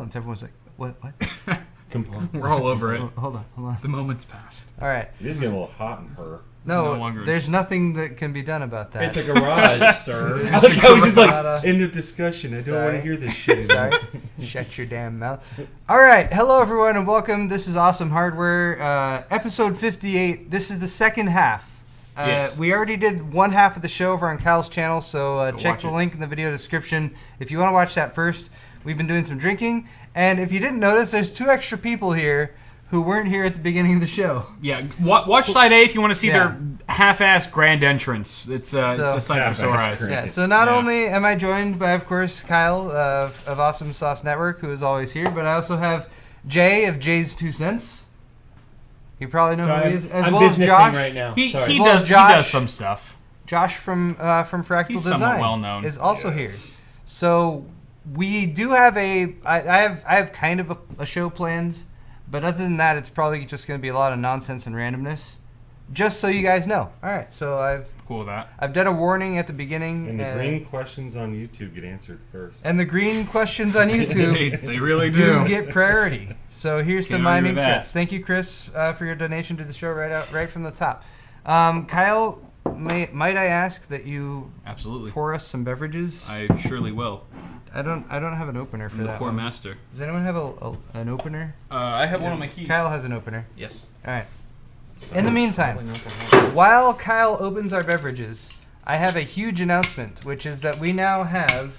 once. Everyone's like, what? We're all over it. Hold on. The moment's passed. All right. It is getting a little hot in her. No, there's nothing that can be done about that. It's a garage, sir. I like how he's just like, end of discussion. I don't want to hear this shit. Sorry. Shut your damn mouth. All right. Hello, everyone, and welcome. This is Awesome Hardware, episode 58. This is the second half. Yes. We already did one half of the show over on Kyle's channel, so check the link in the video description if you want to watch that first. We've been doing some drinking, and if you didn't notice, there's 2 extra people here who weren't here at the beginning of the show. Yeah, watch side A if you want to see their half-ass grand entrance. It's a sight for sore eyes. Yeah, so not only am I joined by, of course, Kyle of Awesome Sauce Network, who is always here, but I also have Jay of Jay's 2 Cents. You probably know who he is, as well as Josh. Right now. He does some stuff. Josh from Fractal He's Design somewhat well known. is also here. So we do have I have kind of a show planned. But other than that, it's probably just going to be a lot of nonsense and randomness. Just so you guys know. All right, so I've done a warning at the beginning. And the green questions on YouTube get answered first. And the green questions on YouTube they really do get priority. So here's to miming Chris. Thank you, Chris, for your donation to the show right from the top. Kyle, might I ask that you pour us some beverages? I surely will. I don't have an opener for that. The poor master. Does anyone have an opener? I have one on my keys. Kyle has an opener. Yes. All right. In the meantime, while Kyle opens our beverages, I have a huge announcement, which is that we now have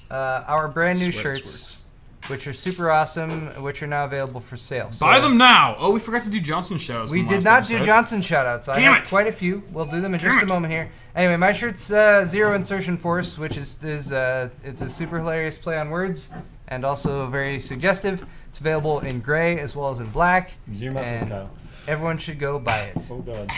our brand new shirts, which are super awesome, which are now available for sale. So buy them now! Oh, we forgot to do Johnson shoutouts. We did not do Johnson shoutouts. I have quite a few. We'll do them in just a moment here. Anyway, my shirt's Zero Insertion Force, which is it's a super hilarious play on words and also very suggestive. It's available in gray as well as in black. Zero muscles, Kyle. Everyone should go buy it. Oh god.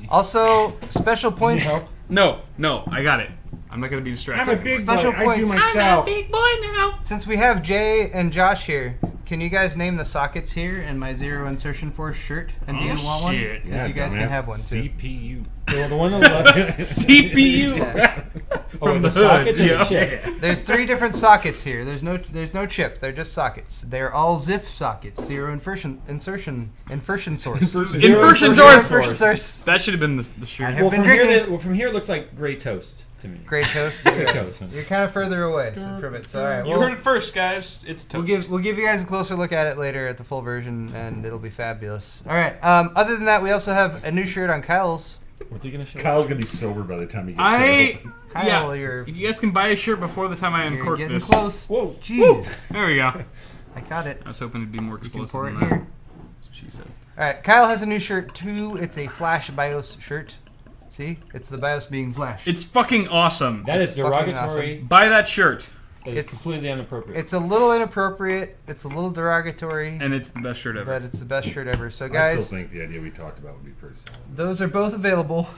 Also, special points. No, I got it. I'm not gonna be distracted. I'm a big special boy. points. I do myself. I'm a big boy now. Since we have Jay and Josh here, can you guys name the sockets here in my Zero Insertion Force shirt? And do you want one? Because you guys can have one too. CPU. The one on the left. CPU. Yeah. From the sockets or the chip? There's 3 different sockets here. There's no chip. They're just sockets. They're all ZIF sockets. Zero insertion source. Inversion source. That should have been the shirt. Well, from here it looks like gray toast to me. Gray toast. Toast. You're kind of further away from it. So all right. You heard it first, guys. It's toast. We'll give you guys a closer look at it later at the full version, and it'll be fabulous. All right. Other than that, we also have a new shirt on Kyle's. What's he gonna show? Kyle's gonna be sober by the time he gets settled. Kyle, if you guys can buy a shirt before the time I uncork getting this. Close. Whoa. Jeez. There we go. I got it. I was hoping it'd be more explosive pour it than that. here. That's what she said. All right. Kyle has a new shirt too. It's a Flash BIOS shirt. See? It's the BIOS being flashed. It's fucking awesome. That is derogatory. Awesome. Buy that shirt. It's completely inappropriate. It's a little inappropriate. It's a little derogatory. And it's the best shirt ever. But it's the best shirt ever. So guys, I still think the idea we talked about would be pretty solid. Those are both available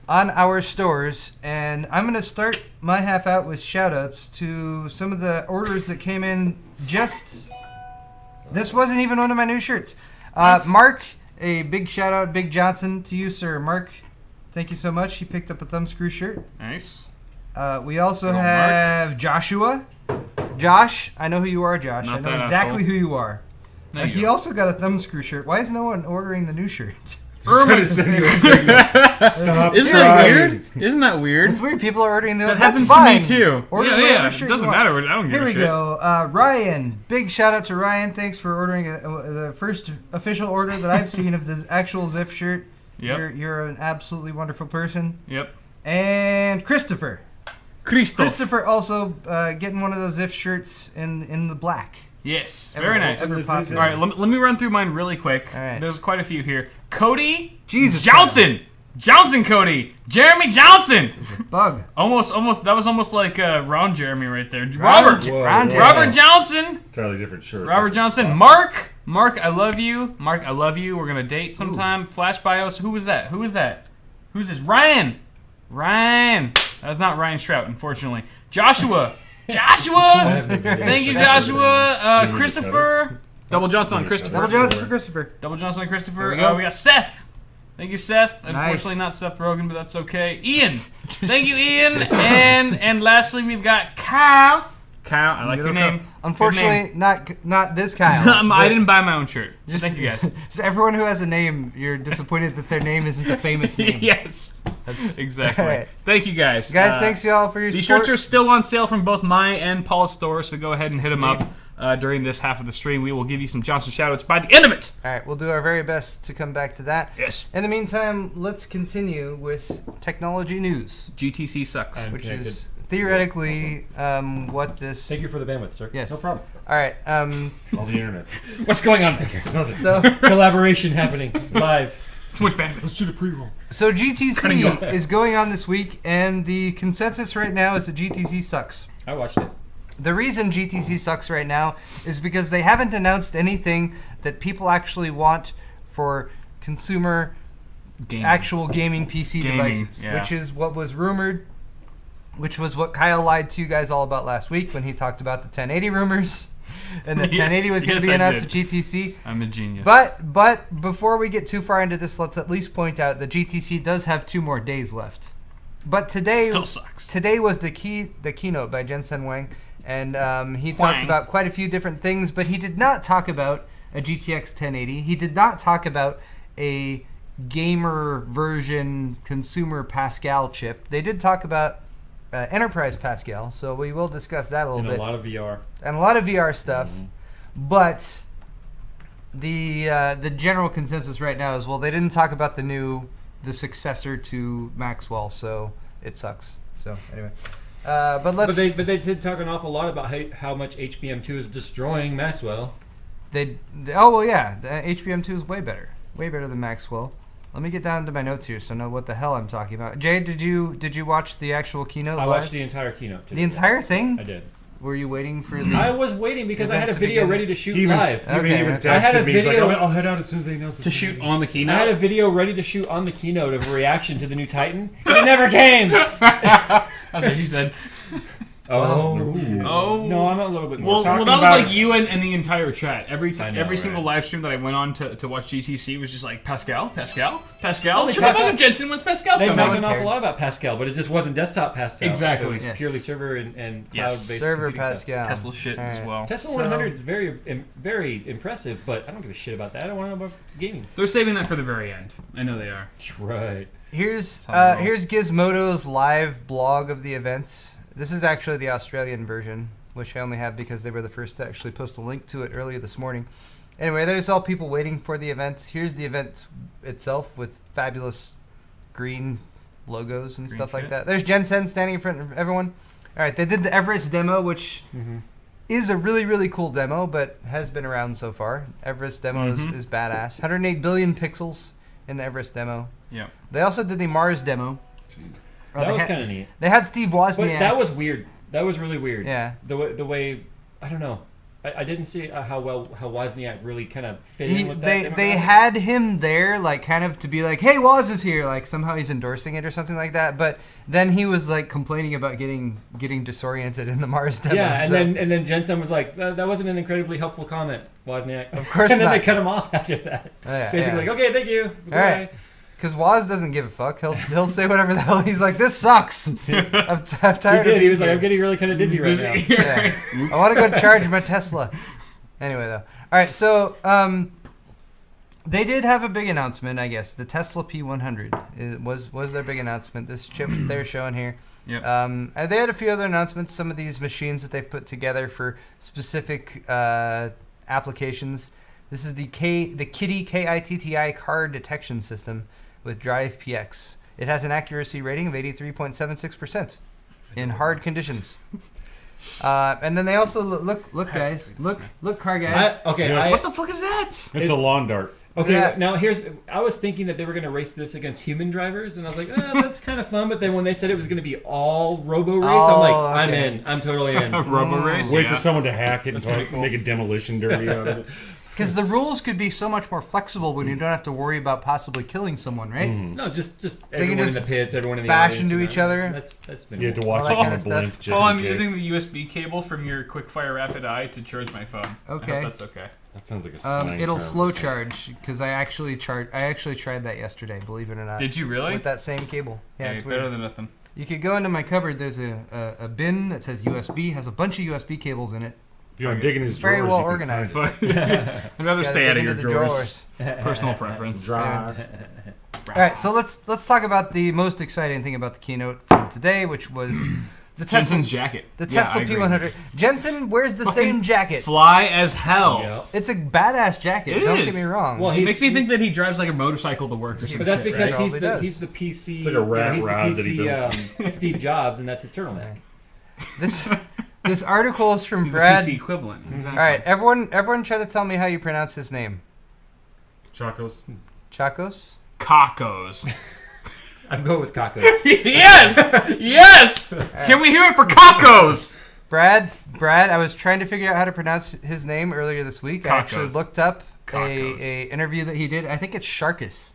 on our stores, and I'm going to start my half out with shout-outs to some of the orders that came in just... This wasn't even one of my new shirts. Mark, a big shout-out, Big Johnson, to you, sir. Mark, thank you so much. He picked up a Thumbscrew shirt. Nice. We also have Joshua. Josh, I know who you are, Josh. Not I know that exactly asshole. who you are. He also got a Thumbscrew shirt. Why is no one ordering the new shirt? Trying to send you a signal. Stop Isn't that weird? Isn't that weird? It's weird. People are ordering the. That That's happens fine. to me too. Order It doesn't matter. I don't give a shit. Here we go. Ryan, big shout out to Ryan. Thanks for ordering the first official order that I've seen of this actual Ziff shirt. Yep. You're an absolutely wonderful person. Yep. And Christopher also getting one of those Ziff shirts in the black. Yes, very nice. All right, let me run through mine really quick. All right. There's quite a few here. Cody Johnson. Johnson Cody. Jeremy Johnson. Bug. Almost. That was almost like Ron Jeremy right there. Robert Johnson. Entirely different shirt. Robert Johnson. Mark, I love you. Mark, I love you. We're gonna date sometime. Ooh. Flash BIOS. Who was that? Who's this? Ryan. That's not Ryan Shrout, unfortunately. Joshua. Thank you, Joshua. Christopher. Double Johnson on Christopher. Double Johnson on Christopher. We got Seth. Thank you, Seth. Unfortunately, not Seth Rogen, but that's okay. Ian. Thank you, Ian. And lastly, we've got Kyle. Kyle, I like your name. Unfortunately, not this Kyle. I didn't buy my own shirt. Just, Thank you guys. Just everyone who has a name, you're disappointed that their name isn't a famous name. Yes. That's exactly. Right. Thank you guys. Guys, thanks y'all for your These support. shirts are still on sale from both my and Paul's store, so go ahead and hit them up during this half of the stream. We will give you some Johnson shoutouts by the end of it. All right, we'll do our very best to come back to that. Yes. In the meantime, let's continue with technology news, GTC sucks. which is theoretically what this. Thank you for the bandwidth, sir. Yes. No problem. All right. All the internet. What's going on back here? Nothing. So Collaboration happening live. Too much bandwidth. Let's do the pre-roll. So GTC is going on this week, and the consensus right now is that GTC sucks. I watched it. The reason GTC sucks right now is because they haven't announced anything that people actually want for consumer actual gaming PC devices, yeah. which is what was rumored, which was what Kyle lied to you guys all about last week when he talked about the 1080 rumors and that 1080 was going to be announced at GTC. I'm a genius. But before we get too far into this, let's at least point out that GTC does have 2 more days left. But today still sucks. Today was the keynote by Jensen Huang, and he talked about quite a few different things, but he did not talk about a GTX 1080. He did not talk about a gamer version consumer Pascal chip. They did talk about enterprise Pascal, so we will discuss that a little bit. And a lot of VR. And a lot of VR stuff, but the general consensus right now is, well, they didn't talk about the successor to Maxwell, so it sucks. So anyway, but they did talk an awful lot about how much HBM2 is destroying Maxwell. The HBM2 is way better than Maxwell. Let me get down to my notes here so I know what the hell I'm talking about. Jay, did you watch the actual keynote? I watched the entire keynote. The entire thing? I did. Were you waiting for the... I was waiting because I had a video ready to shoot live. He even texted I had a me. He's like, video I'll head out as soon as they announce it. To shoot on the keynote? I had a video ready to shoot on the keynote of a reaction to the new Titan. It never came! That's what she said. Oh. No, I'm a little bit more. Well, that was like you and the entire chat. Every know, single live stream that I went on to watch GTC was just like, Pascal? Well, Shut they the fuck up, Jensen. When's Pascal They coming? talked an awful lot about Pascal, but it just wasn't desktop Pascal. Exactly. It was Yes. purely server and cloud-based server computing Pascal. Tesla shit as well. Tesla 100 is very impressive, but I don't give a shit about that. I don't want to know about gaming. They're saving that for the very end. I know they are. Right. Here's Gizmodo's live blog of the event. This is actually the Australian version, which I only have because they were the first to actually post a link to it earlier this morning. Anyway, there's all people waiting for the event. Here's the event itself with fabulous green logos and stuff like that. There's Jensen standing in front of everyone. All right, they did the Everest demo, which is a really, really cool demo, but has been around so far. Everest demo is badass. 108 billion pixels in the Everest demo. Yeah. They also did the Mars demo. That was kind of neat. They had Steve Wozniak. But that was weird. That was really weird. Yeah. The way I don't know. I didn't see how Wozniak really kind of fit in with that. They had him there, like, kind of to be like, hey, Woz is here. Like, somehow he's endorsing it or something like that. But then he was, like, complaining about getting disoriented in the Mars demo. Yeah, and then Jensen was like, that wasn't an incredibly helpful comment, Wozniak. Of course and then not. they cut him off after that. Oh, yeah, Basically, yeah. like, okay, thank you. All right. Because Woz doesn't give a fuck. He'll say whatever the hell. He's like, this sucks. I'm tired of it. He was like, I'm getting really kind of dizzy right now. Yeah. I want to go charge my Tesla. Anyway, though. All right, so they did have a big announcement, I guess. The Tesla P100 was their big announcement. This chip that they're showing here. Yep. They had a few other announcements. Some of these machines that they've put together for specific applications. This is the Kitty KITTI card detection system with Drive PX. It has an accuracy rating of 83.76% in hard conditions. And then they also look guys, look car guys. What the fuck is that? It's a lawn dart. Okay, Yeah. now I was thinking that they were going to race this against human drivers, and I was like, that's kind of fun. But then when they said it was going to be all robo race, I'm like, I'm okay. in. I'm totally in. Robo race. Wait for someone to hack it and make a demolition derby out of it. Because the rules could be so much more flexible when you don't have to worry about possibly killing someone, right? No, just can everyone just in the pits, everyone in the bash audience, into and each other. That's been You had to watch All it that on kind the of stuff. blink just I'm in case. using the USB cable from your Quickfire Rapid Eye to charge my phone. Okay. I hope that's okay. That sounds like a slang It'll term. slow charge because I actually tried that yesterday. Believe it or not. Did you really? With that same cable. Yeah, Hey, it's better weird. than nothing. You could go into my cupboard. There's a bin that says USB, has a bunch of USB cables in it. If you want to dig in his Very drawers, well you can organized. find it. I'd rather Just stay gotta out of dig your into the drawers. Personal preference. Drawers. All right, so let's talk about the most exciting thing about the keynote from today, which was the Tesla Jensen's jacket. The Yeah, Tesla I agree. P100. Jensen wears the Fucking same jacket. Fly as hell. Yep. It's a badass jacket. It Don't is. get me wrong. Well, It makes me think that he drives like a motorcycle to work or something. But that's because right? he's Probably does. the PC. It's like a rat he's the rod that he PC Steve Jobs, and that's his turtleneck. this article is from He's Brad. the PC equivalent. Exactly. All right, everyone, try to tell me how you pronounce his name. Chacos. Chacos. Cacos. I'm going with Kako. Yes! Yes! Can we hear it for Cacos? Brad. I was trying to figure out how to pronounce his name earlier this week. I actually Cacos. looked up Cacos. a interview that he did. I think it's Sharkus.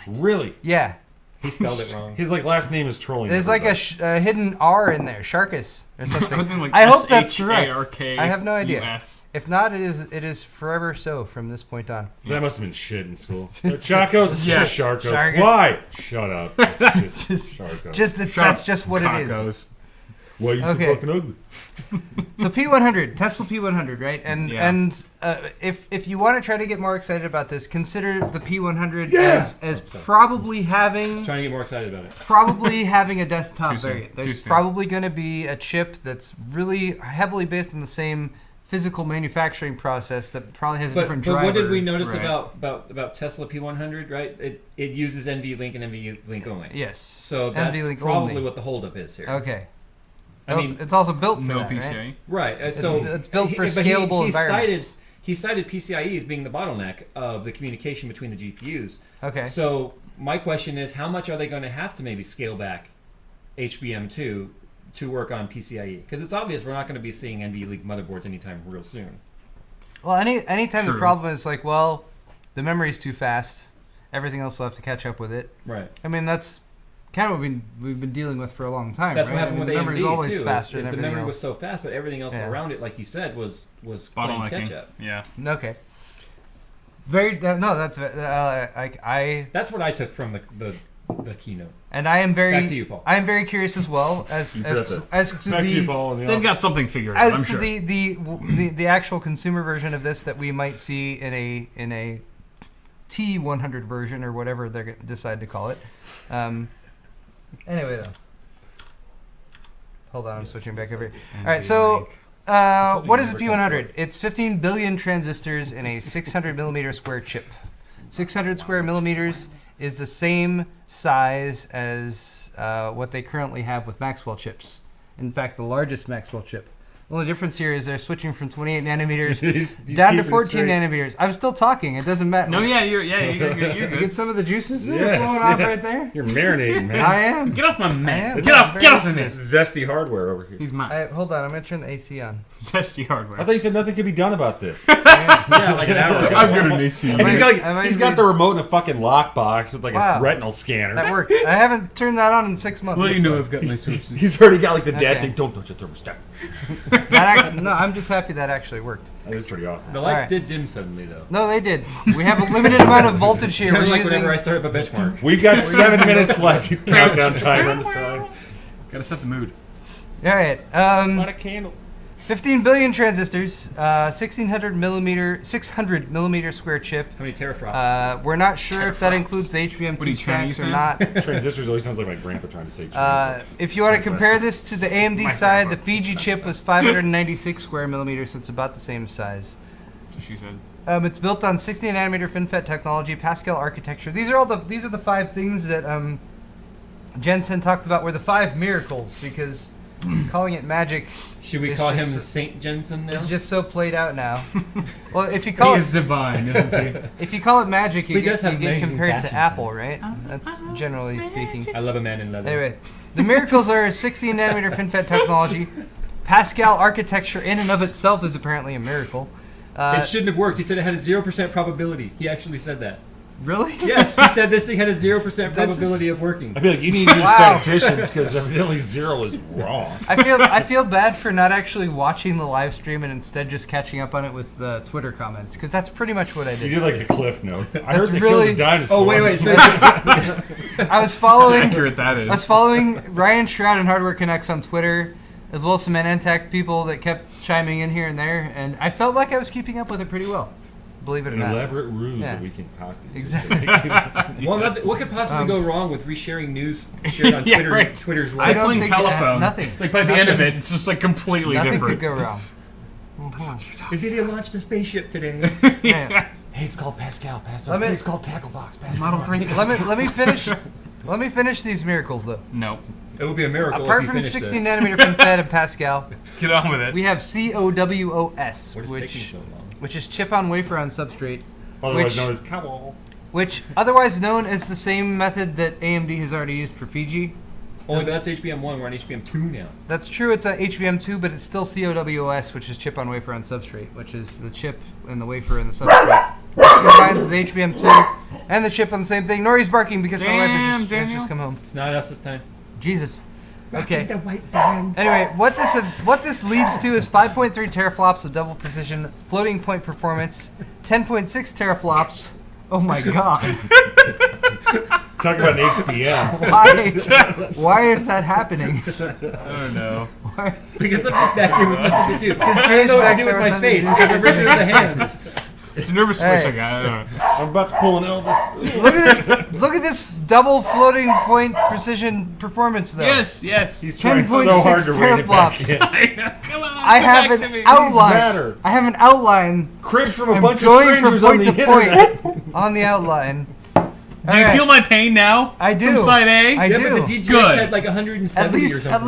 Really? Yeah. He spelled it wrong. His last name is trolling. There's like everybody. a hidden R in there, Sharkus or something. Like I hope that's correct. SHARKUS. I have no idea. If not, it is forever so from this point on. That must have been shit in school. Chacos? Yeah. Sharkos. Sharkus. Why? Shut up. It's just Sharkos. That's just what it is. Cacos. Why are you Okay. so fucking ugly? So P100, Tesla P100, right? And if you want to try to get more excited about this, consider the P100 as probably having Trying to get more excited about it. a desktop Too soon. variant. Too There's soon. probably going to be a chip that's really heavily based on the same physical manufacturing process that probably has a different driver. But what did we notice Right. about Tesla P100? Right, it uses NVLink and NVLink only. Yes. So that's NVLink probably only. what the holdup is here. Okay. I Well, mean, it's also built for No that, PCIe. right? right. So it's built for but scalable he environments. He cited PCIe as being the bottleneck of the communication between the GPUs. Okay. So my question is, how much are they going to have to maybe scale back HBM2 to work on PCIe? Because it's obvious we're not going to be seeing NVLink motherboards anytime real soon. Well, anytime the True. problem is like, well, the memory's too fast, everything else will have to catch up with it. Right. I mean, that's kind of what we've been dealing with for a long time. That's right? what happened I mean, with the memory's AMD always too. faster Is than the everything memory else. was so fast, but everything else Yeah. around it, like you said, was playing catch Bottlenecking. up. Yeah. Okay. Very no, that's I That's what I took from the keynote. and I am very Back to you, Paul. I am very curious as well as to Back to you, the Paul. in the They've office. got something figured out, as I'm to sure. the actual consumer version of this that we might see in a T100 version or whatever they decide to call it. Anyway, though. Hold on, I'm switching back over here. All right, so what is a P100? It's 15 billion transistors in a 600 millimeter square chip. 600 square millimeters is the same size as what they currently have with Maxwell chips. In fact, the largest Maxwell chip. The only difference here is they're switching from 28 nanometers He's down to keeping it 14 straight. nanometers. I'm still talking. It doesn't matter. No, yeah, you're You good. get some of the juices that Yes, are flowing off yes. right there? You're marinating, man. I am. Get off my I man. am. Get off Very of me. listening. Zesty hardware over here. He's mine. Hold on, I'm going to turn the AC on. Zesty hardware. I thought you said nothing could be done about this. Yeah, like an hour ago. I'm good at AC. And he's got, I might he's got be- the remote in a fucking lockbox with like Wow. a retinal scanner. That worked. I haven't turned that on in 6 months. Well, you That's know why. I've got my sources. He's already got like the dad Okay. thing. Don't touch the thermostat. No, I'm just happy that actually worked. That is pretty awesome. The lights Alright. did dim suddenly, though. No, they did. We have a limited amount of voltage here. Kind of We're like using, whenever I start up a benchmark. We've got 7 minutes left. Countdown timer on the side. Gotta set the mood. all right. Light a candle. 15 billion transistors, 600 millimeter square chip. How many teraflops? We're not sure if that Teraflops. includes the HBM2 What are you, stacks Chinese or fan? not. Transistors always sounds like my grandpa trying to say If you want to compare this to the AMD My side, grandpa. the Fiji chip was 596 square millimeters, so it's about the same size. That's what she said. It's built on 16 nanometer FinFET technology, Pascal architecture. These are the 5 things that Jensen talked about were the 5 miracles, because calling it magic Should we it's call him just- the Saint Jensen now? is just so played out now. Well, if you He call is it divine, isn't he? if you call it magic, you He does get have amazing compared to fashion Apple, right? That's generally speaking. I love a man in leather. Anyway, the miracles are 16 nanometer FinFET technology. Pascal architecture in and of itself is apparently a miracle. It shouldn't have worked. He said it had a 0% probability. He actually said that. Really? Yes, he said this thing had a 0% probability of working. I feel like you need to use statisticians because evidently 0 is wrong. I feel bad for not actually watching the live stream and instead just catching up on it with the Twitter comments because that's pretty much what I did. You did like the cliff notes. I That's heard they really- killed the dinosaur. Oh, wait. So I was following. How accurate that is. I was following Ryan Shroud and Hardware Connects on Twitter, as well as some Anantech people that kept chiming in here and there, and I felt like I was keeping up with it pretty well. Believe it or An not. elaborate ruse Yeah. that we concocted. Exactly. what could possibly go wrong with resharing news shared on Twitter? right. Twitter's It's I like don't playing think telephone. nothing. It's like by the end of it, it's just like completely Nothing different. could go wrong. Nvidia launched a spaceship today. Man, Hey, it's called Pascal. Let me- It's called Tackle Box. Pascal. Model 3. let me finish. Let me finish these miracles though. No. It would be a miracle Apart if you from finished 16 this. nanometer from Fed and Pascal, Get on with it. we have COWOS, What is taking so long? which is chip on wafer on substrate, Otherwise which- known as Cowell. which otherwise known as the same method that AMD has already used for Fiji. Only that's HBM1. We're on HBM2 now. That's true, it's a HBM2, but it's still COWOS, which is chip on wafer on substrate, which is the chip and the wafer and the substrate. Combines as HBM2 and the chip on the same thing. Nori's barking because my wife has just Daniel. come home. It's not us this time. Jesus. Okay. The white van. Anyway, what this leads to is 5.3 teraflops of double precision floating point performance, 10.6 teraflops. Oh my god. Talk about an HBM. Why is that happening? Oh no. Why? Because the back here with nothing to do. Because I don't Jay's know what back to do there with with my nothing face. to It's do. got the version of the hands. It's a nervous switch Hey. I got. I don't know. I'm about to pull an Elvis. Look at this double floating point precision performance though. Yes. He's trying so 10.6 hard to rein it back teraflops. in. Come on. I have back to an me. outline. matter. I have an outline. Cribbed from a I'm bunch of going from strangers on point the to internet. point on the outline. Do you Alright. feel my pain now? I do. From side A? I Yeah, do. but the DGX Good. had like 170 At or least, something.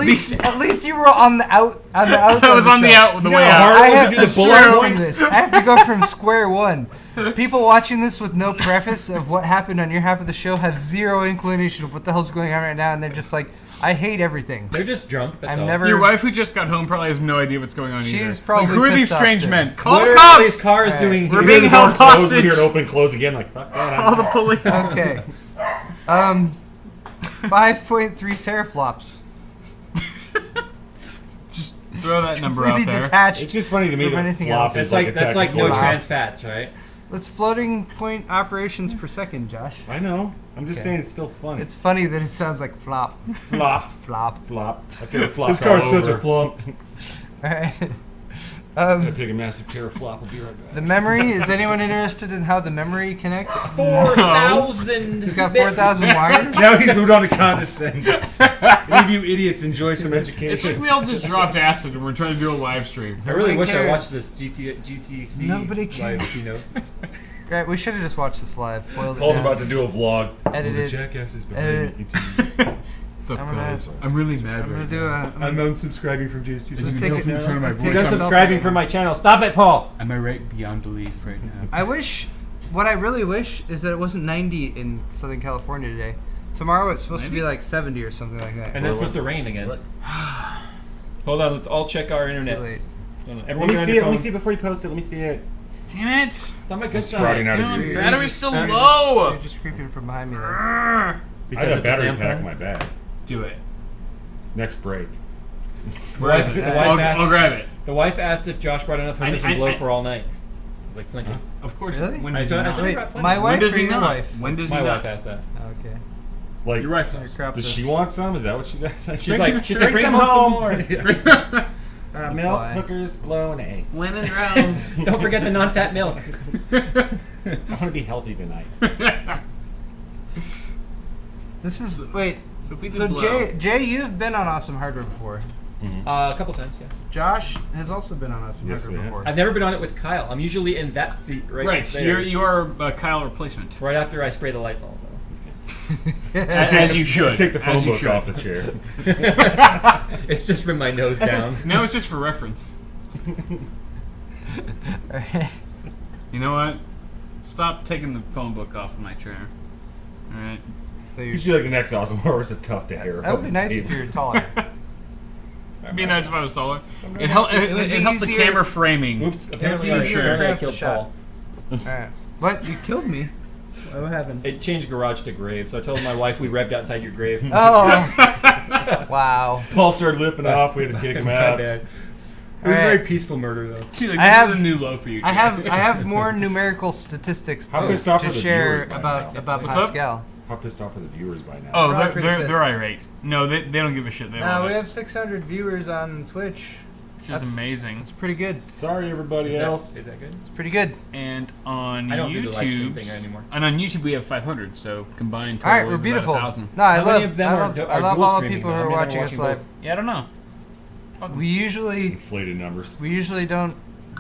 at least you were on the outside. I was on the out the way how out. hard I it was have to to do the bullet start from points? this. I have to go from square one. People watching this with no preface of what happened on your half of the show have zero inclination of what the hell's going on right now, and they're just like, I hate everything. They're just drunk. That's I'm all. never. Your wife who just got home probably has no idea what's going on either. She's probably Like, who are these pissed off, strange too. men? Call What the are cops! these cars Alright. doing We're here? being The held door closed, hostage. We hear it open, close again. Like fuck that. Call the police. Okay. 5.3 teraflops. Just throw that number out Completely there. detached. It's just funny to me From that anything flop else. is That's like a no technical term. trans fats, right? That's floating point operations per second, Josh. I know. I'm just Okay. saying it's still funny. It's funny that it sounds like flop. flop, Flop. flop. I take a flop. This car's such a flop. Alright. I take a massive teraflop. I'll be right back. The memory, is anyone interested in how the memory connects? 4,000. It's got 4,000 wires. Now he's moved on to condescend. Any of you idiots enjoy some It's like education. we all just dropped acid and we're trying to do a live stream. I really Nobody wish I cares. watched this GTC Nobody live cares. keynote. Right, we should have just watched this live. Boiled it Paul's down. about to do a vlog. Edit The it. jackass is Edit behind me. What's up, I'm gonna- guys? I'm really mad I'm gonna right do now. a. I'm unsubscribing from JS2. As you take know it from the now. tone of my Take voice, it I'm- now. Unsubscribing from my channel. Stop it, Paul. am I right beyond belief right now? I wish. What I really wish is that it wasn't 90 in Southern California today. Tomorrow it's supposed to be like 70 or something like that. And then it's supposed to rain again. Hold on, let's all check our It's too internet. late. Everyone on your phone. it before you post it. Let me see it. Damn it! It's not my good sprouting side. out of Damn, your battery's still You're low! just creeping from behind me there. I Because had a it's a battery Samsung? pack in my bag. Do it. Next break. Where is it? The I'll, wife asked- I'll grab it. The wife asked if Josh brought enough hookers and blow for all night. I was like, plenty. Of course. Really? When I does said- he I not? said- Wait, got plenty. my wife When does or he your not? wife? When does he My wife not? asked that. Okay. Like, Your wife Your does. crop does does- she want some? Is that what she's asking? She's like, bring bring some home some home. more. Milk, Why? hookers, blow, and eggs. When in Rome. Don't forget the non-fat milk. I want to be healthy tonight. This is. Wait. So if we So, did blow. Jay, you've been on Awesome Hardware before. A couple times, yeah. Josh has also been on Awesome Yes, Hardware we have. before. I've never been on it with Kyle. I'm usually in that seat Right, so there. you are a Kyle replacement. Right after I spray the Lysol, though. As you should. Take the phone As you book should. off the chair. It's just from my nose down. No, it's just for reference. You know what? Stop taking the phone book off of my chair. Alright? So You you're, should like the next awesome horse. It's tough to hair. that would be nice if you were taller. It'd be nice if I was taller. It helped. It would be helped the easier- camera framing. Oops. Apparently, It'd I be easier to apparently I cramp the killed shot. Paul. Alright. What? You killed me? What happened? It changed garage to grave, so I told my wife we revved outside your grave. Oh. Wow. Paul started lipping off. We had to take him out. It was a very peaceful murder, though. She's like, I this have- is a new low for you. I have more numerical statistics How pissed off to are the share viewers by now? about What's up? Pascal. How pissed off are the viewers by now? Oh, We're all they're, pretty they're, pissed. they're irate. No, they don't give a shit. They love We it. have 600 viewers on Twitch. Which is amazing. It's pretty good. Sorry, everybody else. Is that good? It's pretty good. And on I don't do the live stream YouTube, thing anymore. and on YouTube we have 500. So combined, All right, total we're of beautiful. About 1,000. No, I How many love of them are dual all the streaming, people though? who How are many watching are us watching live. Yeah, I don't know. We usually Inflated numbers. don't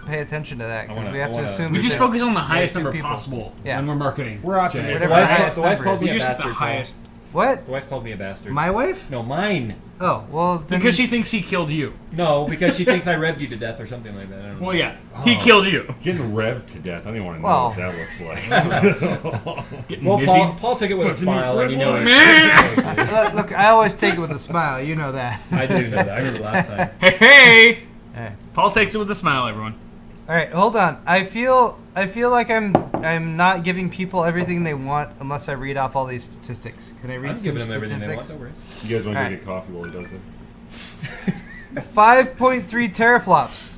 pay attention to that because we have to assume We that just they're- focus on the highest two number people. possible Yeah. when we're marketing. We're optimistic. Whatever the The highest wife number called is. me a We just bastard. the highest. What? The wife called me a bastard. My wife? No, mine. Oh, well, then Because she thinks he killed you. No, because she thinks I revved you to death or something like that. I don't know. Well, yeah, he killed you. Getting revved to death. I don't even want to know Well. what that looks like. Getting Well, busy. Paul took it with a smile, and you know it. Man! Look, I always take it with a smile. You know that. I do know that. I remember last time. Hey! Hey. Paul takes it with a smile, everyone. All right, hold on. I feel like I'm not giving people everything they want unless I read off all these statistics. Can I read I'm some giving them everything they want. statistics? Don't worry. You guys want to Alright. go get coffee while he does it? 5.3 teraflops.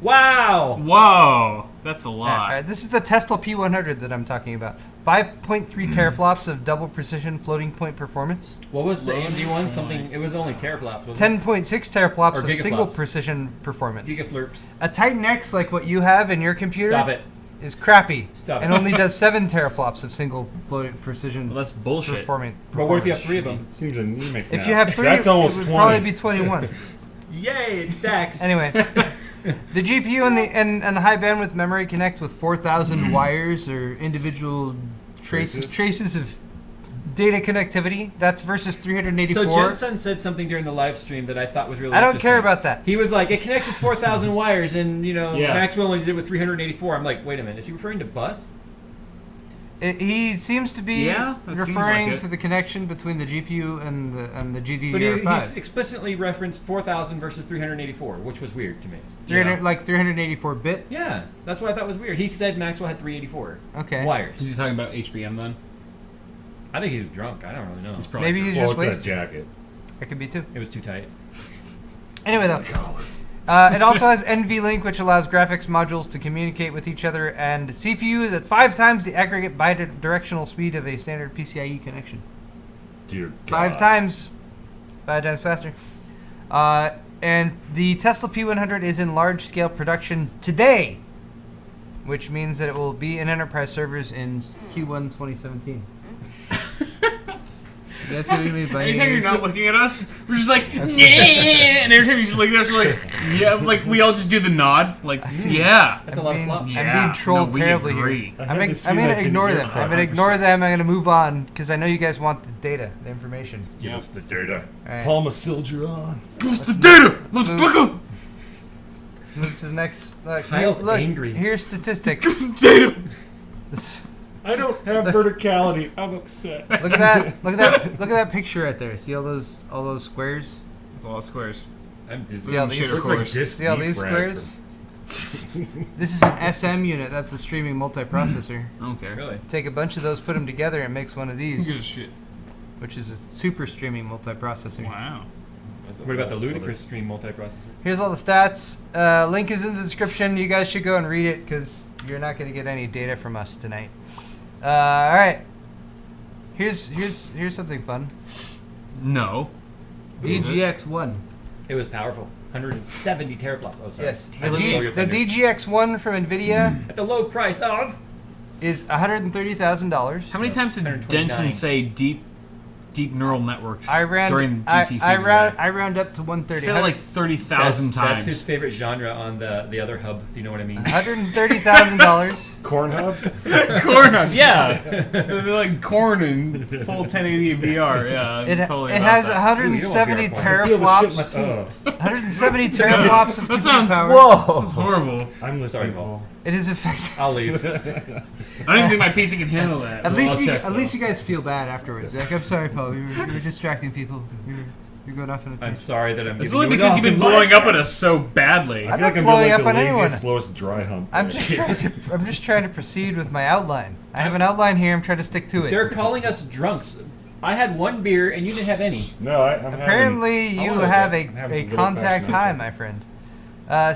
Wow. Whoa, that's a All lot. right, this is the Tesla P100 that I'm talking about. 5.3 teraflops of double precision floating point performance. What was the AMD one? Something. It was only teraflops. Wasn't 10.6 teraflops Or of single gigaflops. precision performance. it? Gigaflurps. A Titan X like what you have in your computer Stop it. is crappy Stop and it. only does 7 teraflops of single floating precision Well, that's bullshit. performance. But what if you have 3 of them? It seems anemic If now. you have 3, that's almost it would 20. probably be 21. Yay! It stacks. Anyway, the GPU and the high bandwidth memory connect with 4,000 wires or individual traces of data connectivity. That's versus 384. So Jensen said something during the live stream that I thought was really I don't interesting. care about that. He was like, it connects with 4,000 wires, and Yeah. Maxwell only did it with 384. I'm like, wait a minute, is he referring to bus? He seems to be Yeah, that seems referring like it. to the connection between the GPU and the But he GDDR5. explicitly referenced 4,000 versus 384, which was weird to me. 300, like 384 bit. Yeah, that's what I thought was weird. He said Maxwell had 384 Okay. wires. Is he talking about HBM then? I think he was drunk. I don't really know. He's probably Maybe he's Well, just it's that wasted. jacket. It could be too. It was too tight. Anyway, though. It also has NVLink, which allows graphics modules to communicate with each other, and CPU is at 5 times the aggregate bidirectional speed of a standard PCIe connection. Dear God. 5 times faster. And the Tesla P100 is in large-scale production today, which means that it will be in enterprise servers in Q1 2017. That's what we mean by Anytime you're ears. not looking at us, we're just like, yeah, and every time you're looking at us, we're like, yeah, like we all just do the nod, like, yeah. That's a lot of flop. I'm Yeah, being trolled no, we terribly agree. here. I I'm have going this to feeling I've been ignore here them. for I'm going to 100%. ignore them. I'm going to move on because I know you guys want the data, the information. Give us the data. Alright. Palma Silger on. The data! Let's move. book 'em! Move to the next. Kyle's look, angry. Here's statistics. Data! This- I don't have verticality. I'm upset. look at that! Look at that picture right there. See all those squares? A lot of squares. I'm dizzy. See all Boom, these? shit, of Looks like course. disc See all these defrag squares? This is an SM unit. That's a streaming multiprocessor. I don't care. Really? Take a bunch of those, put them together, and it makes one of Who gives a these, shit? which is a super streaming multiprocessor. Wow. What about the ludicrous stream multiprocessor? Here's all the stats. Link is in the description. You guys should go and read it because you're not going to get any data from us tonight. All right. Here's something fun. No. DGX1. It was powerful. 170 teraflops. Oh, sorry. Yes. I just stole your The thunder. DGX1 from Nvidia At the low price of is $130,000. How many times did 129. Denson say deep neural networks I ran. during I, GTC? I round up to He 130. said it like 30,000 times. That's his favorite genre on the other hub, if you know what I mean. $130,000. Corn hub? Corn on, yeah. They're like corn in full 1080 VR. Yeah, I'm It totally it about has that. 170 Ooh, you don't teraflops. Oh, 170 teraflops of That computer sounds power. That's horrible. I'm listening, Sorry, Paul. It is effective. I'll leave. I don't even think my PC can handle that. At Well, least I'll check, you guys feel bad afterwards. Like, I'm sorry, Paul. You were distracting people. You're going off in a I'm tangent. sorry that I'm It's giving only you an because you've been awesome blowing up blast. at us so badly. I'm I feel like not I'm blowing doing up like on the anyone. laziest, slowest dry hump. I'm just trying to proceed with my outline. I have an outline here. I'm trying to stick to it. They're calling us drunks. I had one beer and you didn't have any. No, I'm Apparently, having, you wanna have I'm having a some good contact old-fashioned high, oatmeal. my friend.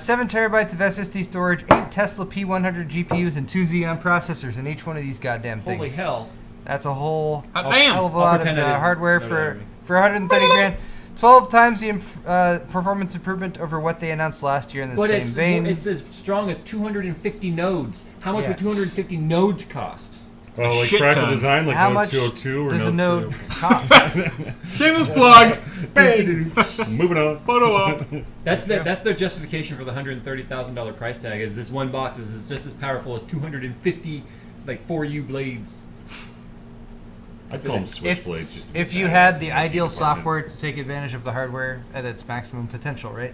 7 terabytes of SSD storage, 8 Tesla P100 GPUs, and 2 Xeon processors in each one of these goddamn things. Holy hell. That's a whole Damn! hell of a lot of pretend I didn't hardware know for that. 130 grand. 12 times the performance improvement over what they announced last year in the But same vein. it's as strong as 250 nodes. How much Yeah. would 250 nodes cost? Oh, like shit practical ton. design, like How Node much 202 or does a Node node 2? cost? Shameless plug. Moving on. Photo op. That's their justification for the $130,000 price tag. Is this one box is just as powerful as 250 like 4U blades? I'd call them switchblades. Just to be If you badass had in the IT ideal department. software to take advantage of the hardware at its maximum potential, right?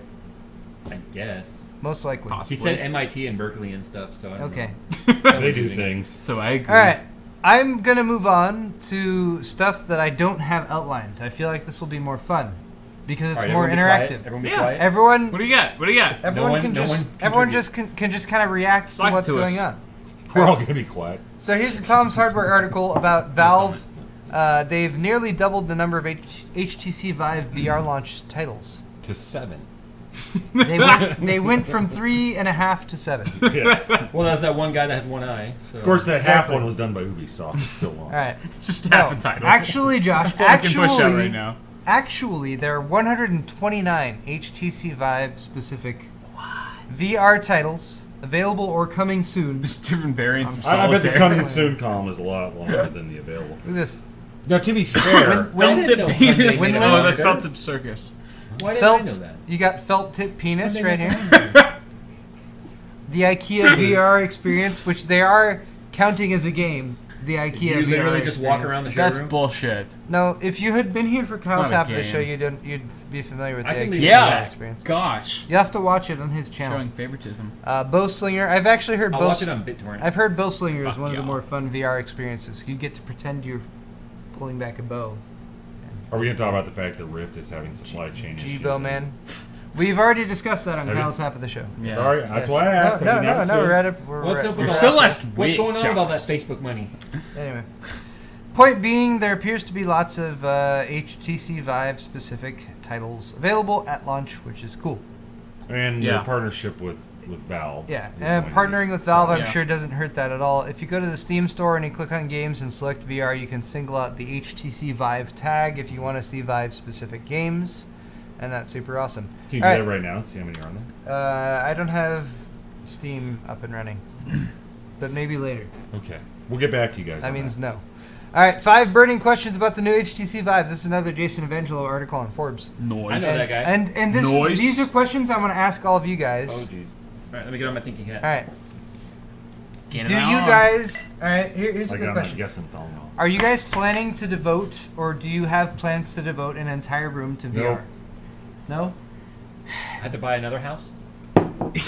I guess. Most likely. He said MIT and Berkeley and stuff. So I don't Okay. know. They do things. So I agree. All right. I'm going to move on to stuff that I don't have outlined. I feel like this will be more fun because it's All right, more everyone be quiet. interactive. Everyone be Yeah. quiet. Everyone What do you got? What do you got? everyone one- can no just one everyone contribute. just can just kind of react to Talk what's to going us. on. We're all gonna be quiet. So here's the Tom's Hardware article about Valve. They've nearly doubled the number of HTC Vive VR launch titles. To 7. They went from 3.5 to 7. Yes. Well, that's that one guy that has one eye. So. Of course, that half Exactly. one was done by Ubisoft. It's still long. All right. It's just half a title. Actually, Josh, That's all I can push out right now. Actually, there are 129 HTC Vive specific VR titles available or coming soon. Look Just different variants of I bet the solitaire. coming soon column is a lot longer than the available. at this. Now, to be fair, When- Felt tip When- penis. when- Oh, that's when- felt tip circus. Why didn't I know Felt, that? you got felt tip penis When right they here. The IKEA VR experience, which they are counting as a game. The IKEA Do you VR literally just walk experience. around the That's showroom? bullshit. No, if you had been here for Kyle's not a half of the game. show, you'd be familiar with the I can IKEA leave VR Yeah. experience. Gosh. You have to watch it on his channel. Showing favoritism. Bow Slinger. I've actually heard I'll Bow. watch it on BitTorrent. I've heard Bow Slinger is Fuck one of the yeah. more fun VR experiences. You get to pretend you're pulling back a bow. are we going to talk about the fact that Rift is having supply chain issues? G-Bow man. We've already discussed that on Have you? Kyle's half of the show. Yeah. Sorry, that's why I asked. No, I didn't no, have we're to- at it. We're What's at- up with You're all still that- last What's week, going on with all that Josh. Facebook money? Anyway, point being, there appears to be lots of HTC Vive specific titles available at launch, which is cool. And Yeah. their partnership with Valve. Yeah, is and going to be partnering with Valve, I'm Yeah. sure doesn't hurt that at all. If you go to the Steam store and you click on games and select VR, you can single out the HTC Vive tag if you want to see Vive specific games, and that's super awesome. Can you do All that right now and see how many are on there? I don't have Steam up and running, but maybe later. Okay. We'll get back to you guys. That on means no. All right, 5 burning questions about the new HTC Vive. This is another Jason Evangelo article on Forbes. I know Noise. that guy. And Noise. these are questions I want to ask all of you guys. Oh, jeez. All right, let me get on my thinking hat. All right. Get Do it you on. guys? All right. Here's a Like good I'm question. guessing Thelma. Are you guys planning to devote, or do you have plans to devote an entire room to VR? No. I had to buy another house.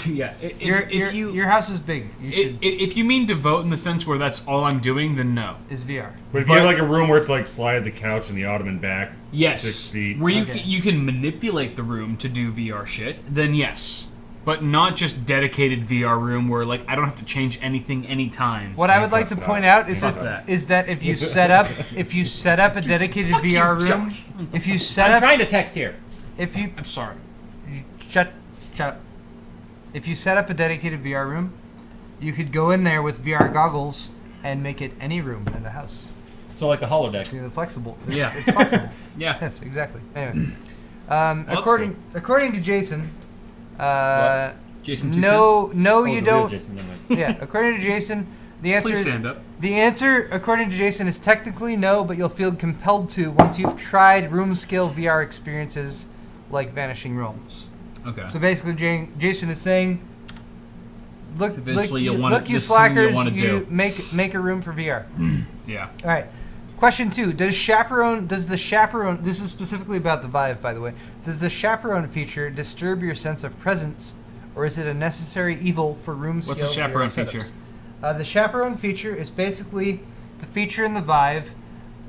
Yeah. Your house is big. You should If you mean devote in the sense where that's all I'm doing, then no. is VR. But if you have like a room where it's like slide the couch and the ottoman back Yes. 6 feet. Where you Okay. you can manipulate the room to do VR shit, then yes. But not just dedicated VR room where like I don't have to change anything anytime. What I would like to Fuck point that. out is Fuck that. that if you set up a dedicated VR room, if you set I'm up trying to text here. if you I'm sorry. shut up. If you set up a dedicated VR room, you could go in there with VR goggles and make it any room in the house. So like the holodeck. It's flexible. Yeah. It's flexible. Yeah. Yes, exactly. Anyway, that's according to Jason, Jason, 2 no, cents? no, Oh, you the real don't. Jason, never mind. Yeah, according to Jason, the answer Please is stand up. the answer. According to Jason, is technically no, but you'll feel compelled to once you've tried room scale VR experiences like Vanishing Realms. Okay. So basically, Jason is saying, look, Eventually you'll you, wanna- look, you this is something you'll slackers, wanna you do. make a room for VR. Yeah. All right. Question 2: Does the chaperone? This is specifically about the Vive, by the way. Does the chaperone feature disturb your sense of presence, or is it a necessary evil for room scale? What's the chaperone VR setups? feature? The chaperone feature is basically the feature in the Vive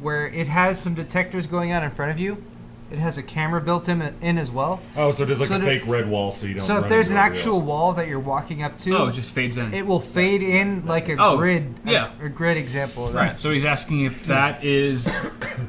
where it has some detectors going on in front of you, It has a camera built in as well. Oh, so there's like So a the- fake red wall, so you don't. So if run there's an into a actual wall that you're walking up to, Oh, it just fades in. it will fade in like a Oh, grid. yeah. A grid example of that. Right. So he's asking if that is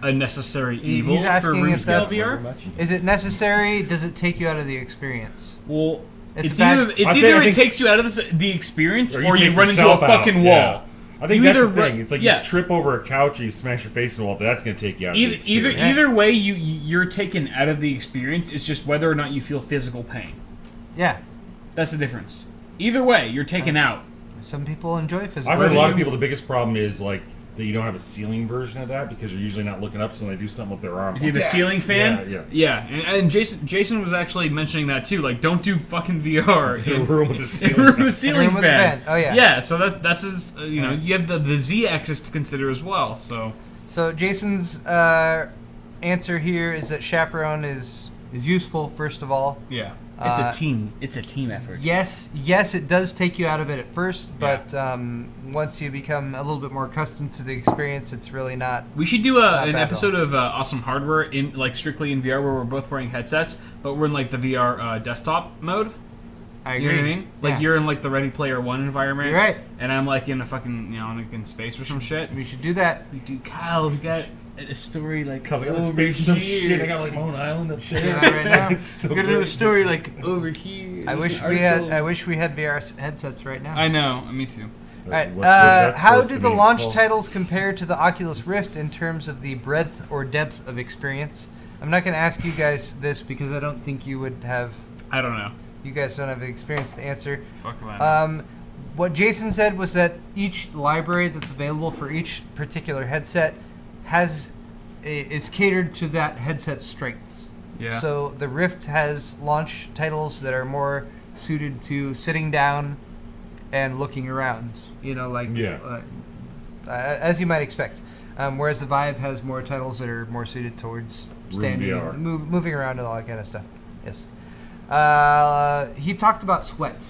a necessary evil He's asking for room if scale that's- VR. Is it necessary? Does it take you out of the experience? Well, It's it's bad- either I think- it takes you out of the experience, or you take run into a yourself out. fucking Yeah. wall. I think You that's the either thing. run- It's like yeah. you trip over a couch, or you smash your face in the wall. That's going to take you out of the experience. Either way, you're taken out of the experience. It's just whether or not you feel physical pain. Yeah. That's the difference. Either way, you're taken out. Some people enjoy physical. I've heard a Whether lot of you- people. The biggest problem is like that you don't have a ceiling version of that because you're usually not looking up, so when they do something with their arm. If you have a ceiling fan, Yeah. And Jason was actually mentioning that too. Like, don't do fucking VR In a room with a in ceiling a room with a fan. ceiling room with a fan. fan. Oh, yeah. Yeah. So that's his. You know, you have the Z-axis to consider as well. So So Jason's answer here is that chaperone is useful. First of all, yeah, it's Uh, a team. It's a team effort. yes, it does take you out of it at first, but once you become a little bit more accustomed to the experience, it's really not. We should do Not an bad episode of Awesome Hardware in like strictly in VR where we're both wearing headsets, but we're in like the VR desktop mode. I agree. You know what I mean? Like Yeah. you're in like the Ready Player One environment, You're right. And I'm like in a fucking like in space or some shit. We should do that. Like, dude, Kyle, we got a story like Cause I got over space some here. shit. I got like Moan Island up there. Yeah, right now. It's so We got another great. story like over here. I There's wish an we had. article. I wish we had VR headsets right now. I know. Me too. All right. What's that How supposed do to the mean, launch Paul? titles compare to the Oculus Rift in terms of the breadth or depth of experience? I'm not going to ask you guys this because I don't think you would have. I don't know. You guys don't have the experience to answer. Fuck that. What Jason said was that each library that's available for each particular headset is catered to that headset's strengths. Yeah. So the Rift has launch titles that are more suited to sitting down and looking around. You know, like as you might expect. Whereas the Vive has more titles that are more suited towards standing, VR. moving around, and all that kind of stuff. Yes. He talked about sweat.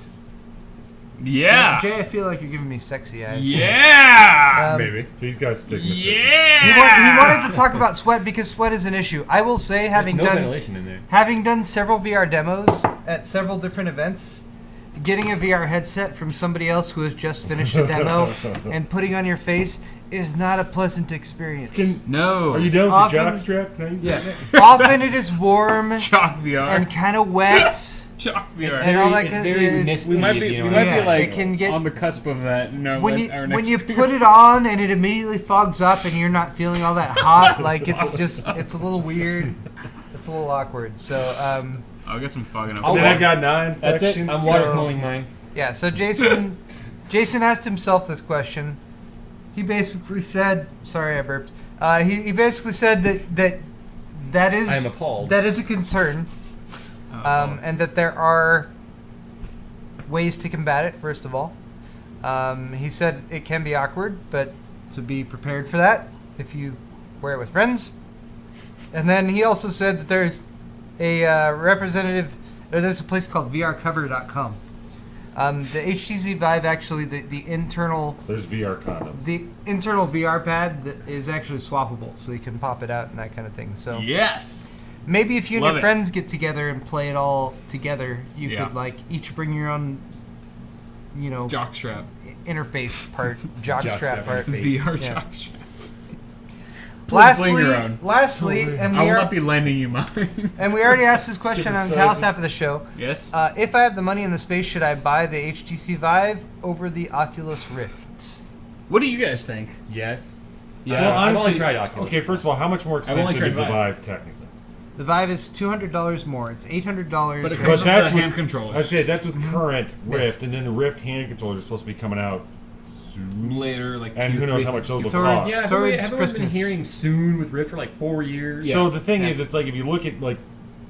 Yeah. Jay, I feel like you're giving me sexy eyes. Yeah. Maybe these guys stick with this. Yeah. He wanted to talk about sweat because sweat is an issue. I will say, There's no ventilation in there. having done several VR demos at several different events, getting a VR headset from somebody else who has just finished a demo and putting on your face is not a pleasant experience. No. Are you done with Often- the jock strap? Can I use that? Often it is warm Chalk VR? and kind of wet. Chalk VR. And all that It's kind very of misty. we might if be, you know we what I might mean. be like it can get- on the cusp of that. No, when our you next put it on and it immediately fogs up and you're not feeling all that hot, like it's a little weird. It's a little awkward. So I'll get some fogging up. And then I got 9 That's it. infections. I'm water cooling mine. yeah. So Jason asked himself this question. He basically said, "Sorry, I burped." He basically said that is I am appalled. That is a concern, and that there are ways to combat it. First of all, he said it can be awkward, but to be prepared for that if you wear it with friends. And then he also said that there's a representative. There's a place called VRcover.com. The HTC Vive actually the internal. There's VR condoms. The internal VR pad that is actually swappable, so you can pop it out and that kind of thing. So Yes. maybe if you and Love your it. friends get together and play it all together, you Yeah. could like each bring your own, Jockstrap. interface part, jockstrap Jockstrap part. interface. VR Yeah. jockstrap. Lastly, Bring your own. and I we will are, not be lending you mine. and we already asked this question on Different Cal's sizes. half of the show. Yes. If I have the money and the space, should I buy the HTC Vive over the Oculus Rift? What do you guys think? Yes. Yeah. Well, I've honestly, only tried Oculus. Okay, first of all, how much more I've only expensive is the tried Vive. Vive technically? The Vive is $200 more. It's $800. But it But comes with that's the with- hand controllers. I'd say that's with current Rift, Yes. and then the Rift hand controllers are supposed to be coming out soon. Later, like And who knows how much those will cost. Yeah. Yeah, Towards haven't we been Christmas. hearing soon with Rift for like 4 years? So the thing is, it's like if you look at like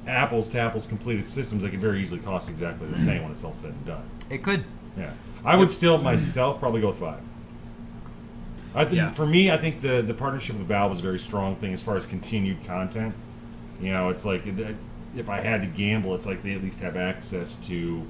apples to apples completed systems, they can very easily cost exactly the same when it's all said and done. It could. Yeah, I would still myself probably go with Vive. I think Yeah. for me, I think the partnership with Valve is a very strong thing as far as continued content. You know, it's like if I had to gamble, it's like they at least have access to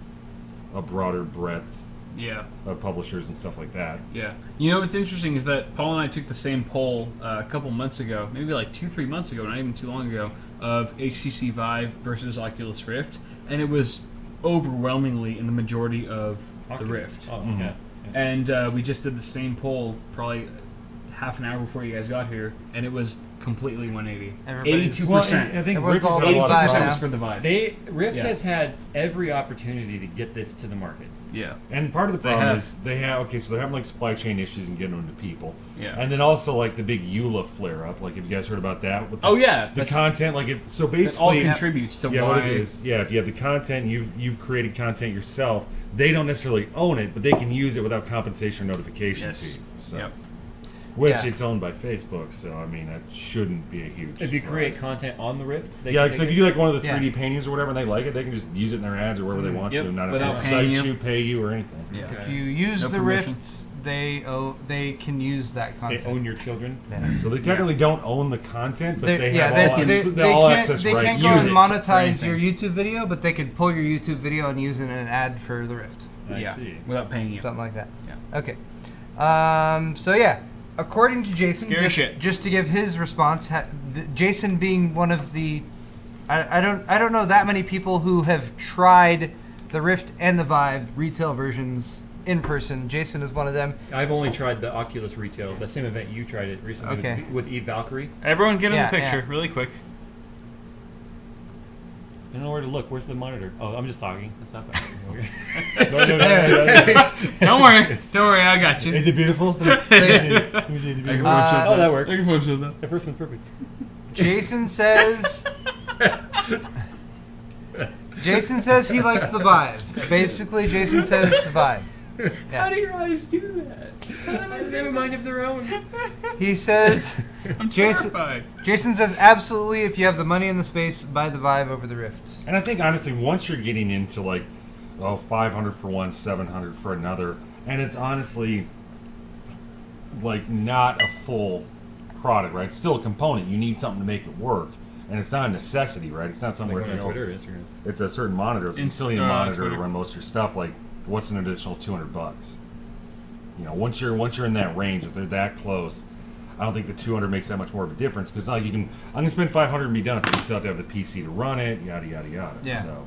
a broader breadth Yeah. of publishers and stuff like that. Yeah. You know what's interesting is that Paul and I took the same poll a couple months ago, maybe like 2-3 months ago, not even too long ago, of HTC Vive versus Oculus Rift, and it was overwhelmingly in the majority of the Rift. Oh, Mhm. yeah. And we just did the same poll probably half an hour before you guys got here, and it was completely 180. Everybody's- 82%. I think Everyone's Rift has all had a lot of Vive 82% now. was for the Vive. Rift Yeah. has had every opportunity to get this to the market. Yeah. And part of the They problem have- is they have so they're having like supply chain issues and getting them to people. Yeah. And then also like the big EULA flare up. Like, have you guys heard about that? With the, Oh yeah, the that's- content. Like, so that all basically, contributes to yeah, why. what it is. Yeah, if you have the content, you've created content yourself. They don't necessarily own it, but they can use it without compensation or notification Yes. fee. So, Yep. which Yeah. it's owned by Facebook. So I mean, that shouldn't be a huge. If you create surprise. content on the Rift, Yeah, like, so if you do like one of the Yeah. 3D paintings or whatever, and they like it, they can just use it in their ads or wherever they want Yep, to, not without have to paying cite you. you, pay you, or anything. Yeah. If you use No the permission. Rifts, they can use that they content. own your children. Yeah. So they technically don't own the content, but they yeah, have they, all, they, the they all can't, access they rights. can't go Use and it monetize for anything. your YouTube video, but they could pull your YouTube video and use it in an ad for the Rift. I Yeah. see. Without paying you. Something like that. Yeah. Okay. So yeah, according to Jason, Scary shit. just to give his response, Jason being one of the, I don't know that many people who have tried the Rift and the Vive retail versions in person. Jason is one of them. I've only tried the Oculus retail, the same event you tried it recently Okay. with Eve Valkyrie. Everyone get in Yeah, the picture yeah. really quick. I don't know where to look. Where's the monitor? Oh, I'm just talking. That's not bad. Don't worry, I got you. Is it beautiful? Oh, that works. I can Photoshop that. The first one's perfect. Jason says. Jason says he likes the Vive. Basically, Jason says the Vive. How do your eyes do that? They have a mind of their own. He says. I'm Jason- terrified. Jason says absolutely. If you have the money and the space, buy the Vive over the Rift. And I think honestly, once you're getting into like, 500 for one, 700 for another, and it's honestly like not a full product, right? It's still a component. You need something to make it work, and it's not a necessity, right? It's not something where it's like, Twitter, Instagram. it's a certain monitor. It's a Concilium monitor Twitter. to run most of your stuff. Like, what's an additional $200? You know, once you're in that range, if they're that close, I don't think the 200 makes that much more of a difference. Because like I'm gonna spend 500 and be done. So you still have to have the PC to run it, yada yada yada. Yeah. So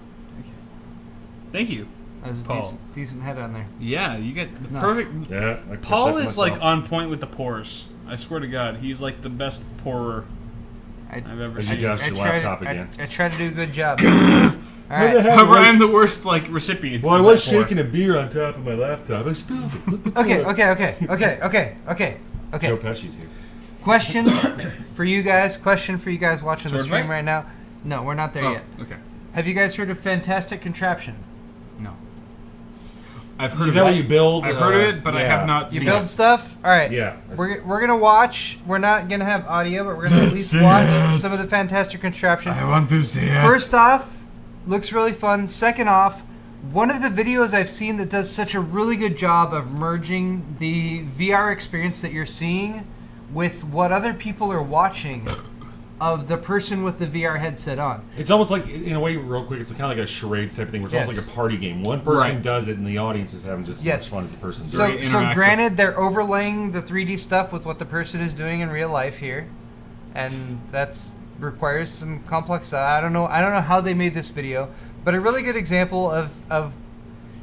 Thank you. That was a Paul. decent head on there. Yeah, you get the No. perfect. yeah, I put Paul that to is like myself. on point with the pours. I swear to God, he's like the best pourer I've ever As you seen. dust your laptop again. I try to do a good job. All right. However, I'm the worst like recipient. Well, I of was that pour. shaking a beer on top of my laptop. I spilled it. Okay. Joe Pesci's here. Question for you guys. Question for you guys watching the Sword stream fight? right now. No, we're not there Oh, yet. okay. Have you guys heard of Fantastic Contraption? No. I've heard Is of that it. what you build? I've heard of it, but I yeah. have not You seen build it. stuff? All right. Yeah. We're gonna watch. We're not gonna have audio, but we're gonna at least watch some of the Fantastic Contraption. want to see it. First off, looks really fun. Second off, one of the videos I've seen that does such a really good job of merging the VR experience that you're seeing with what other people are watching of the person with the VR headset on. It's almost like, in a way, real quick, it's kind of like a charade type of thing, where it's almost Yes. like a party game. One person Right. does it, and the audience is having just as Yes. much fun as the person doing Very it. So interactive. granted, they're overlaying the 3D stuff with what the person is doing in real life here, and that's requires some complex. I don't know how they made this video, but a really good example of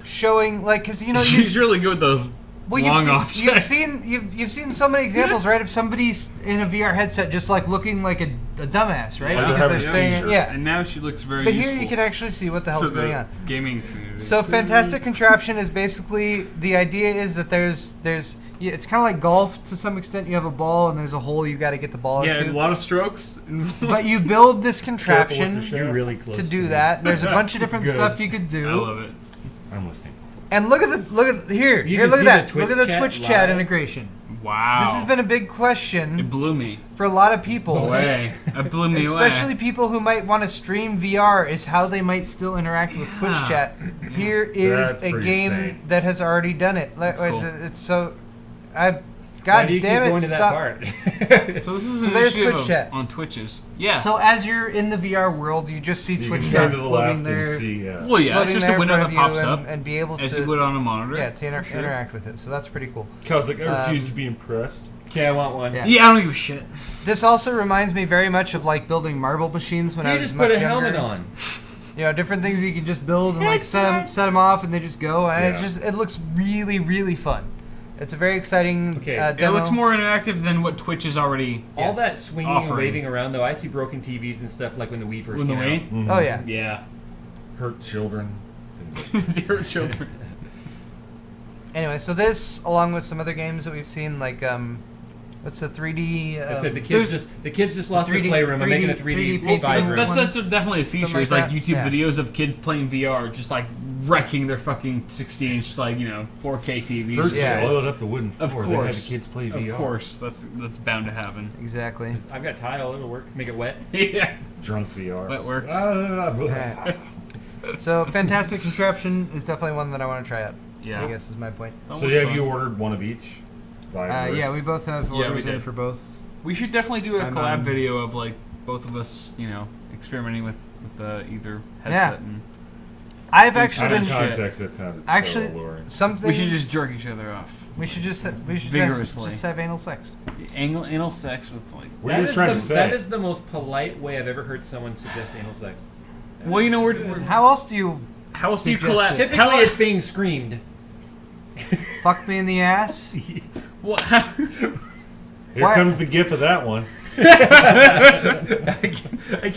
showing, like, because you know She's really good with those well, long you've objects. seen so many examples, right? Of somebody's in a VR headset just like looking like a dumbass, right? Yeah. Because they're Yeah. saying, Sure. yeah. And now she looks very But useful here you can actually see what the hell's to going the on. gaming community. So Fantastic Contraption is basically, the idea is that there's it's kind of like golf to some extent. You have a ball and there's a hole you got to get the ball yeah, a into. lot of strokes. But you build this Careful contraption with your You're shaft. really close to do me. that. There's a bunch of different Good. stuff you could I do. love it. I'm listening. And look at here. You Here, can look at see that. the Look at Twitch the chat Twitch chat live. integration. Wow. This has been a big It question blew me for a lot of people. away. It blew me Especially away. people who might want to stream VR, is how they might still interact with Twitch Yeah. chat. Here is That's a pretty game insane. that has already done it. That's cool. It's so. Why God do you damn keep it! going to that Stop. part? So this is So an there's initiative Twitch chat. on Twitches. Yeah. So as you're in the VR world, you just see You Twitch can chat turn to the floating left there, and see. well, yeah, it's floating just there a in window front that of you pops up and be able as to you would on a monitor. to for sure. interact with it. So that's pretty cool. Cause like, I refuse to be impressed. Okay, I want one. Yeah. Yeah, I don't give a shit. This also reminds me very much of like building marble machines when I You was just much put a younger. helmet on. You know, different things you can just build and like set them off, and they just go. And it looks really, really fun. It's a very exciting Okay. demo. It looks more interactive than what Twitch is already. All that swinging and offering. waving around, though, I see broken TVs and stuff like when the Wii first When the came Wii? out. Mhm. Oh yeah. Yeah. Hurt children. Dear children. Anyway, so this, along with some other games that we've seen, like what's the 3D? That's it. The kids just lost their 3D playroom. I'm making a 3D 3D painting. Vive room. That's definitely a feature. Something It's like like that. YouTube Yeah. videos of kids playing VR, just like wrecking their fucking 60-inch, like 4K TVs. First, Yeah. they oiled up the wooden Of floor. They had the course. kids play VR. Of course, that's bound to happen. Exactly. I've got tile. It'll work. Make it wet. Yeah, Drunk VR. that works. So, Fantastic Contraption is definitely one that I want to try out. Yeah. I guess is my point. That So looks have fun. you ordered one of each? Yeah, we both have Yeah, we orders in did. for both. We should definitely do a I'm, collab video of like both of us, experimenting with either headset and. I've Out actually Out of been shit. context, that sounded actually so alluring. something. We should just jerk each other off. We should Vigorously. just have anal sex. Anal sex with like. What are you trying to say? That is the most polite way I've ever heard someone suggest anal sex. Well, we're How else do you how else do you Suggest collab? it. Typically, it's being screamed. fuck me in the ass? What? Here Why- comes the gif of that one. I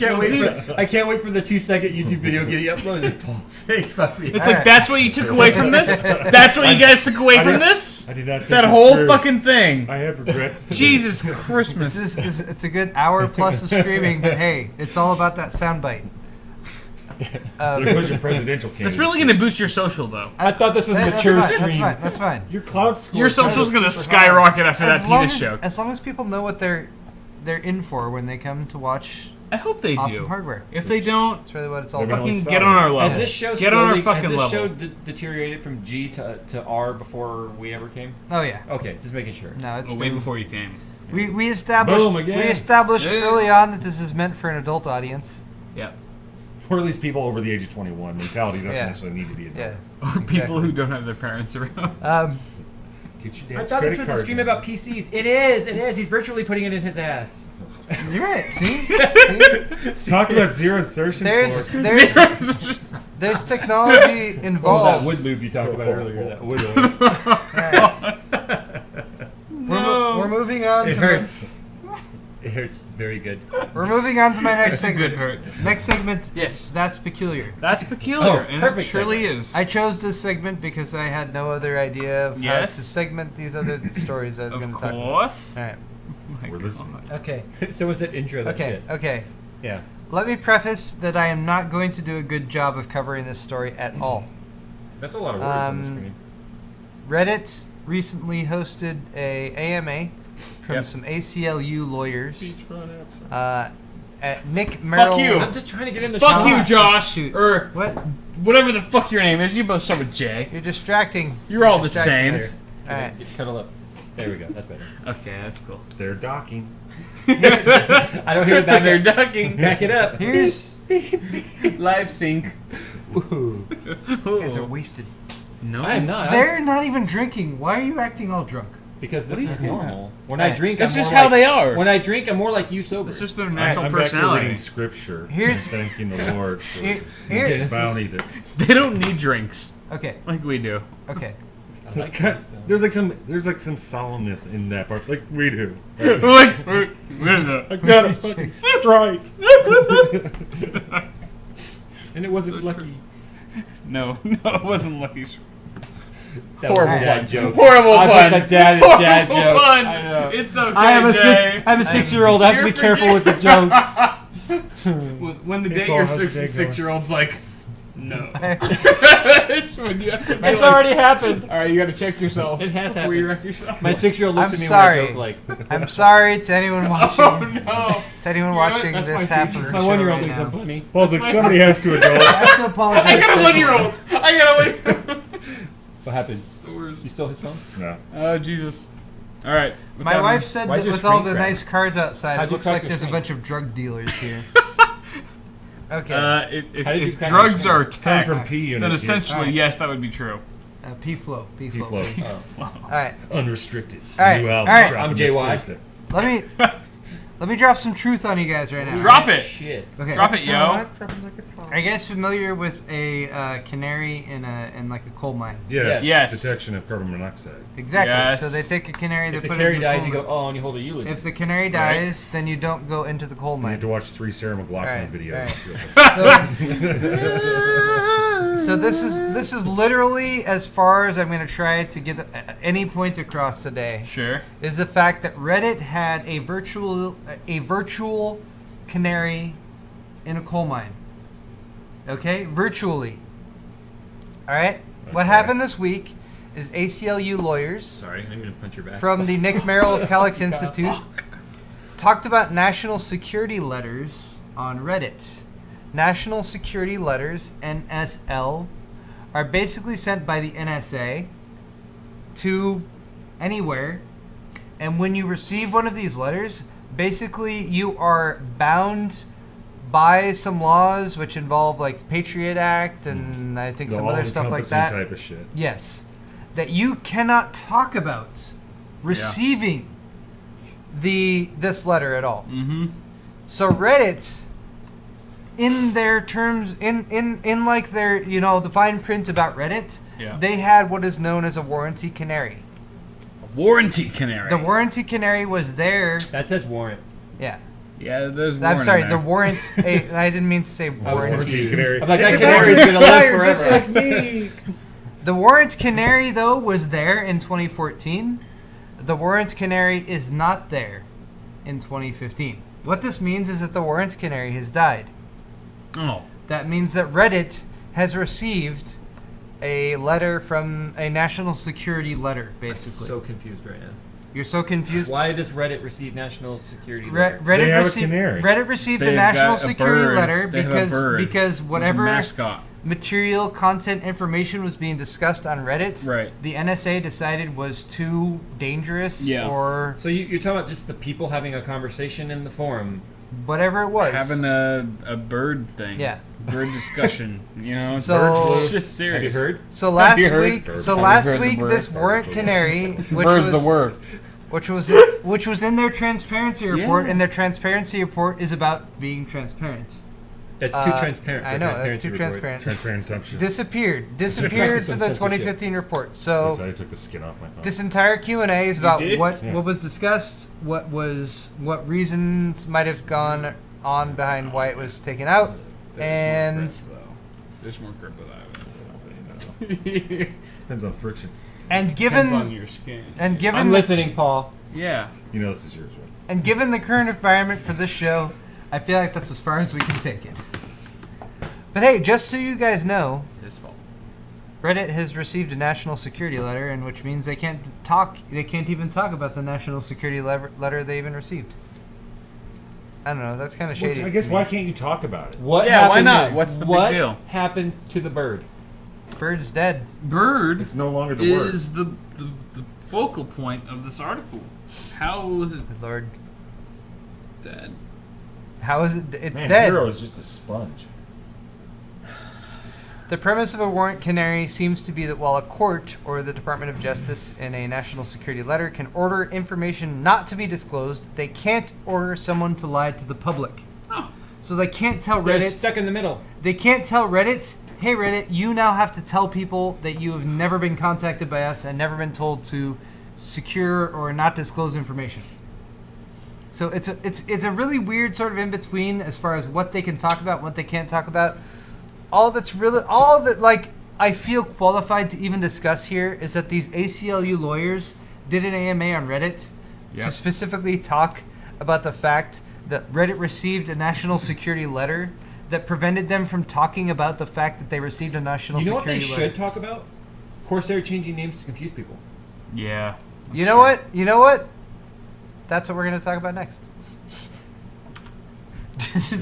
can't wait for the 2-second YouTube video getting uploaded. Paul, say fuck me. It's All like right. that's what you took away from this. That's what you guys took away from this. I did not think That this whole through. fucking thing. I have regrets today. Jesus This Christmas. is it's a good hour plus of streaming, but hey, it's all about that soundbite. There goes your presidential candidate. That's really going to boost your social, though. I thought this was a That's mature fine. That's stream. fine. That's fine. Your cloud score. Your is kinda social's going to super high. skyrocket after that penis joke. As long as people know what they're in for when they come to watch I hope they awesome do. hardware. If they don't, That's really what it's all They're about. gonna fucking suck. get on our level. Has this show Get on our slowly- fucking has this level. show deteriorated from G to R before we ever came? Oh yeah. Okay, just making sure. No, it's Oh, way been- before you came. we established Boom, again. we established early on that this is meant for an adult audience. Yeah. Or at least people over the age of 21. Mentality doesn't Yeah. necessarily need to be a Yeah. Or people who don't have their parents around. Get your I dad's thought this credit was a card stream number. about PCs. It is. It is. He's virtually putting it in his ass. You're right. See? See? Talk about zero insertion. There's force. there's technology Oh, that involved. wood lube you talked about earlier. That wood oil. We're moving on It to hurts. It hurts very good. we're moving on to my next That's a good segment. hurt. Next segment. Yes. That's peculiar. That's peculiar, Oh, and it perfect surely is. I chose this segment because I had no other idea of how Yes. to segment these other stories I was going Of to talk about. course. All right. My We're God. listening. Okay. So what's that intro? That Okay. shit? Okay. Yeah. Let me preface that I am not going to do a good job of covering this story at all. That's a lot of words on the screen. Reddit recently hosted a AMA from Yep. some ACLU lawyers. Beachfront apps. At Nick Merrill. you. I'm just trying to get in the Fuck shot. you, Josh. Shoot. Or What? whatever the fuck your name is. You both start with J. You're distracting. You're all the distracting same. us. All right. Cuddle up. There we go. That's better. Okay, that's cool. They're docking. I don't hear it back They're up. ducking. Back it up. Here's. Live sync. You guys are wasted. No, I am not. They're not even drinking. Why are you acting all drunk? Because this What are you is talking normal. When Alright. I drink, That's I'm just more how like, they are. When I drink, I'm more like you sober. It's just their I'm natural back here personality. reading scripture. Here's- Thanking the Lord for Here, the bounty that. They don't need drinks okay. like we do. Okay. I like this, though. There's like some solemnness in that part, like we do. Like, I got a fucking strike. And it wasn't So lucky. true. no, it wasn't lucky. That Horrible was a dad pun. joke. Horrible I pun. put the dad Horrible joke. pun. I know. It's okay. I am a Jay. I'm a 6-year-old. I have to be You're careful with the jokes. When the Hey, date Paul, your how's your day 66-year-old's like, no. It's when you have to be It's like, already happened. all right, you got to check yourself. It has before you happened. wreck yourself. My 6-year-old looks I'm at me sorry. when I joke like, I'm sorry to anyone watching. Oh no. To anyone You know what? watching That's this my half future. of the my show 1-year-old right thinks now. I'm funny. Paul's like somebody has to I adult. have to apologize. I got a to 1-year-old. I got a 1-year-old. What happened? The worst. You stole his phone? No. Oh Jesus. All right. What's My happening? wife said Why is that your with all screen the cracked? nice cards outside, How'd it you looks crack like your there's a screen? bunch of drug dealers here. Okay. If How did you if crack drugs your are Coming tech, from P unit. then here. essentially Alright. yes, that would be true. P-Flow. P-Flow. All right. Unrestricted. All right, New album all right. dropping I'm next JY. Thursday. Let me drop some truth on you guys right now. Drop it. Shit. Okay. Drop it, yo. Are you guys familiar with a canary in like a coal mine? Yes. Yes. Detection of carbon monoxide. Exactly. Yes. So they take a canary, they If the put canary it in a dies, coal you go, mine. oh, and you hold a eulogy. If the canary dies, then you don't go into the coal You mine. have to watch 3 Sarah McLachlan Alright, videos. So this is literally as far as I'm going to try to get any point across today. Sure. Is the fact that Reddit had a virtual canary in a coal mine. Okay, virtually. All right. What happened this week is ACLU lawyers Sorry, I'm gonna punch your back. from the Nick Merrill of Calix Institute talked about national security letters on Reddit. National security letters, NSL, are basically sent by the NSA to anywhere. And when you receive one of these letters, basically you are bound by some laws which involve like the Patriot Act and I think some other stuff like that. Type of shit. Yes. That you cannot talk about receiving this letter at all. Mm-hmm. So Reddit, in their terms, in like their, the fine print about Reddit, they had what is known as a warranty canary. Warranty canary. The warranty canary was there. That says warrant. Yeah. Yeah, there's warrant. I'm sorry, in the there. warrant. I didn't mean to say warranty. Warranty canary. I'm like, that It's canary's about to gonna live expire, just forever. like me. The warrant canary, though, was there in 2014. The warrant canary is not there in 2015. What this means is that the warrant canary has died. Oh. That means that Reddit has received a letter from a national security letter, basically. So confused right now. You're so confused. Why does Reddit receive national security? They have a canary. Reddit received a They've national got a security bird. letter They have a bird. because There's a whatever mascot. material, content, information was being discussed on Reddit, Right. the NSA decided was too dangerous or So you're talking about just the people having a conversation in the forum. whatever it was. Having a bird thing. Yeah. Bird discussion. It's So- it's just serious. Have you heard? So last Have you heard? week, Bird. so Have you last heard the week, word? this warrant canary, which Bird's was the word. which was in their transparency report, Yeah. and their transparency report is about being transparent. That's too transparent. For I a know that's transparency too report. transparent. Transparent assumption. Disappeared to the Censorship. 2015 report. That's So how I took the skin off my phone. this entire Q&A is about did? what Yeah. was discussed, what reasons might have gone on behind why it was taken out, and There's more grip with that. Depends on friction. and Depends on given your skin. and I'm given listening, Paul. Yeah. You know this is yours, right? and given the current environment for this show, I feel like that's as far as we can take it. But hey, just so you guys know, His fault. Reddit has received a national security letter, and which means they can't even talk about the national security letter they even received. I don't know. That's kind of shady. I guess to me. why can't you talk about it? What Yeah, why happened not? there? What's the big what deal? happened to the bird? Bird's dead. Bird It's no longer the word. is the focal point of this article. How is it Good Lord, dead? how is it? It's Man, dead. Hero is just a sponge. The premise of a warrant canary seems to be that while a court or the Department of Justice in a national security letter can order information not to be disclosed, they can't order someone to lie to the public. Oh. So they can't tell They're Reddit. stuck in the middle. They can't tell Reddit, hey Reddit, you now have to tell people that you have never been contacted by us and never been told to secure or not disclose information. So it's a really weird sort of in between as far as what they can talk about, what they can't talk about. All that like I feel qualified to even discuss here is that these ACLU lawyers did an AMA on Reddit to specifically talk about the fact that Reddit received a national security letter that prevented them from talking about the fact that they received a national You know what they security letter. should talk about? Corsair changing names to confuse people. Yeah. You know what? You know what? That's what we're going to talk about next.